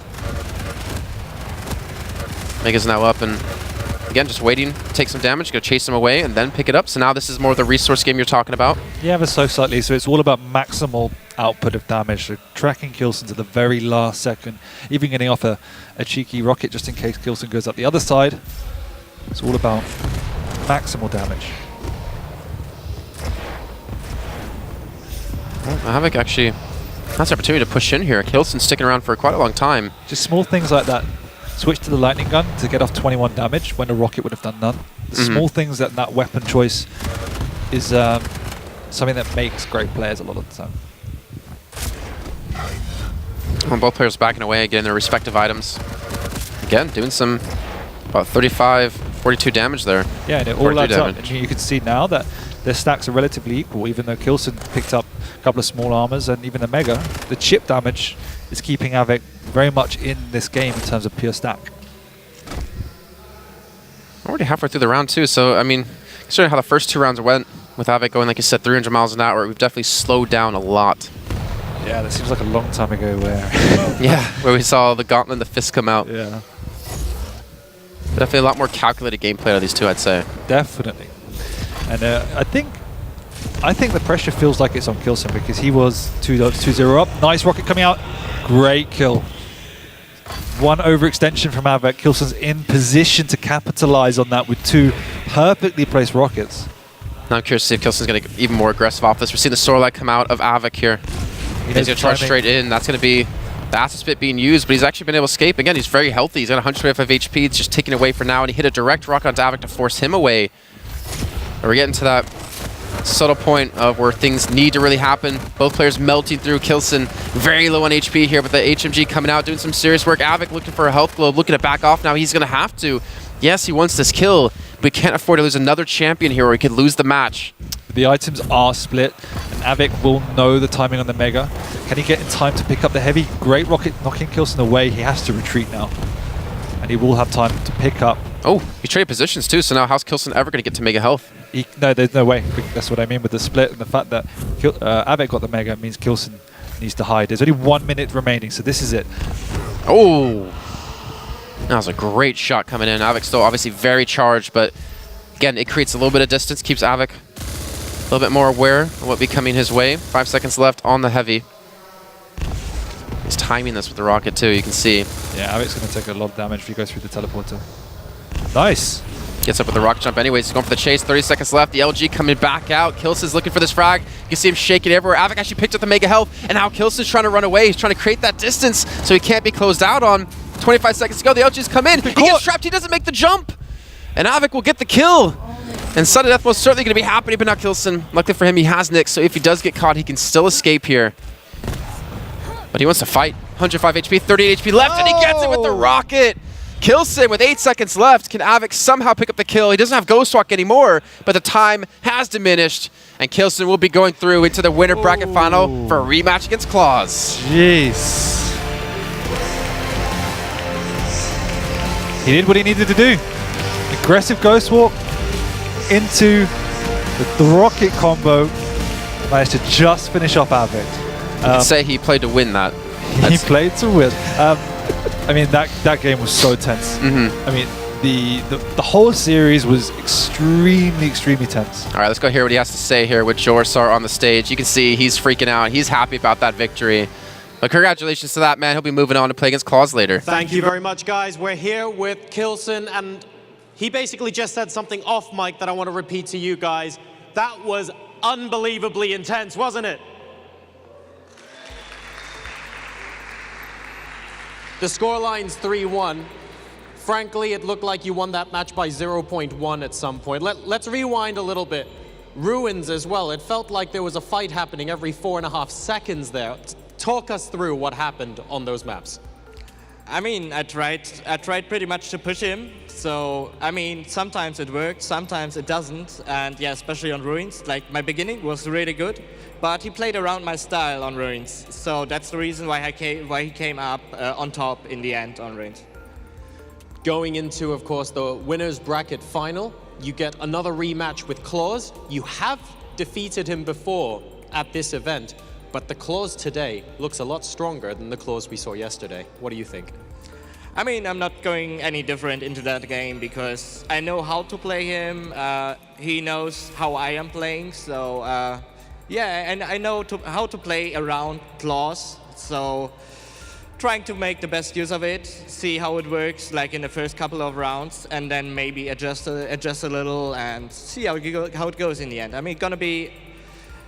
Mega's now up, and again, just waiting, take some damage, go chase him away, and then pick it up. So now this is more the resource game you're talking about. Yeah, but so slightly. So it's all about maximal output of damage. So tracking k1llsen to the very last second, even getting off a cheeky rocket just in case k1llsen goes up the other side. It's all about maximal damage. Well, Havoc actually has the opportunity to push in here. k1llsen's sticking around for quite a long time. Just small things like that. Switch to the lightning gun to get off 21 damage when the rocket would have done none. Small things that weapon choice is something that makes great players a lot of the time. Well, both players backing away, getting their respective items. Again, doing some about 35, 42 damage there. Yeah, and it all adds up. And you can see now that their stacks are relatively equal, even though k1llsen picked up a couple of small armors and even a mega. The chip damage is keeping av3k very much in this game in terms of pure stack. Already halfway through the round too, so I mean, considering how the first 2 rounds went with av3k going, like you said, 300 miles an hour, we've definitely slowed down a lot. Yeah, that seems like a long time ago where... yeah, where we saw the gauntlet and the fist come out. Yeah. Definitely a lot more calculated gameplay out of these two, I'd say. Definitely. And I think the pressure feels like it's on k1llsen because he was 2-0 up. Nice rocket coming out. Great kill. One overextension from av3k. k1llsen's in position to capitalize on that with 2 perfectly placed rockets. Now I'm curious to see if k1llsen's going to get even more aggressive off this. We're seeing the Sword Light come out of av3k here. He's going to charge straight in. That's going to be the Acid Spit being used, but he's actually been able to escape. Again, he's very healthy. He's got 125 HP. It's just taken away for now, and he hit a direct rocket onto av3k to force him away. But we're getting to that subtle point of where things need to really happen. Both players melting through. k1llsen very low on HP here, but the HMG coming out, doing some serious work. av3k looking for a health globe, looking to back off now. He's going to have to. Yes, he wants this kill, but he can't afford to lose another champion here or he could lose the match. The items are split, and av3k will know the timing on the mega. Can he get in time to pick up the heavy? Great rocket knocking k1llsen away. He has to retreat now, and he will have time to pick up. Oh, he traded positions too, so now how's k1llsen ever going to get to mega health? No, there's no way. That's what I mean with the split, and the fact that av3k got the mega means k1llsen needs to hide. There's only 1 minute remaining, so this is it. Oh! That was a great shot coming in. av3k still obviously very charged, but again, it creates a little bit of distance, keeps av3k a little bit more aware of what be coming his way. 5 seconds left on the heavy. He's timing this with the rocket too, you can see. Yeah, av3k's going to take a lot of damage if he goes through the teleporter. Nice! Gets up with the rocket jump anyways. He's going for the chase. 30 seconds left. The LG coming back out. k1llsen's looking for this frag. You can see him shaking everywhere. av3k actually picked up the mega health, and now k1llsen's trying to run away. He's trying to create that distance so he can't be closed out on. 25 seconds to go. The LG's come in. He gets trapped. He doesn't make the jump. And av3k will get the kill. And sudden death most certainly going to be happening, but not k1llsen. Luckily for him, he has Nyx, so if he does get caught, he can still escape here. But he wants to fight. 105 HP, 38 HP left, and he gets it with the rocket. k1llsen with 8 seconds left. Can av3k somehow pick up the kill? He doesn't have Ghost Walk anymore, but the time has diminished, and k1llsen will be going through into the winner bracket final for a rematch against Claws. Jeez. He did what he needed to do. Aggressive Ghost Walk into the rocket combo. Managed to just finish off av3k. You can say he played to win that. He played to win. I mean, that game was so tense. I mean, the whole series was extremely tense. All right, let's go hear what he has to say here with Jorsar on the stage. You can see he's freaking out. He's happy about that victory. But congratulations to that man. He'll be moving on to play against Claws later. Thank you very much, guys. We're here with k1llsen, and he basically just said something off mic that I want to repeat to you guys. That was unbelievably intense, wasn't it? The scoreline's 3-1. Frankly, it looked like you won that match by 0.1 at some point. Let's rewind a little bit. Ruins as well. It felt like there was a fight happening every 4.5 seconds there. Talk us through what happened on those maps. I mean, I tried pretty much to push him. So, I mean, sometimes it works, sometimes it doesn't. And yeah, especially on Ruins. Like, my beginning was really good, but he played around my style on Ruins. So that's the reason why he came up on top in the end on Ruins. Going into, of course, the winner's bracket final, you get another rematch with Claws. You have defeated him before at this event, but the Claws today looks a lot stronger than the Claws we saw yesterday. What do you think? I mean, I'm not going any different into that game because I know how to play him. He knows how I am playing, so yeah, and I know how to play around claws. So trying to make the best use of it, see how it works, like in the first couple of rounds, and then maybe adjust a little and see how it goes in the end. I mean, it's gonna be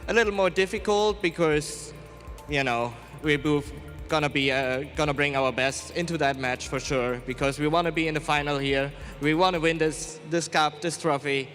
a little more difficult because, you know, we're both gonna bring our best into that match for sure because we want to be in the final here. We want to win this cup, this trophy.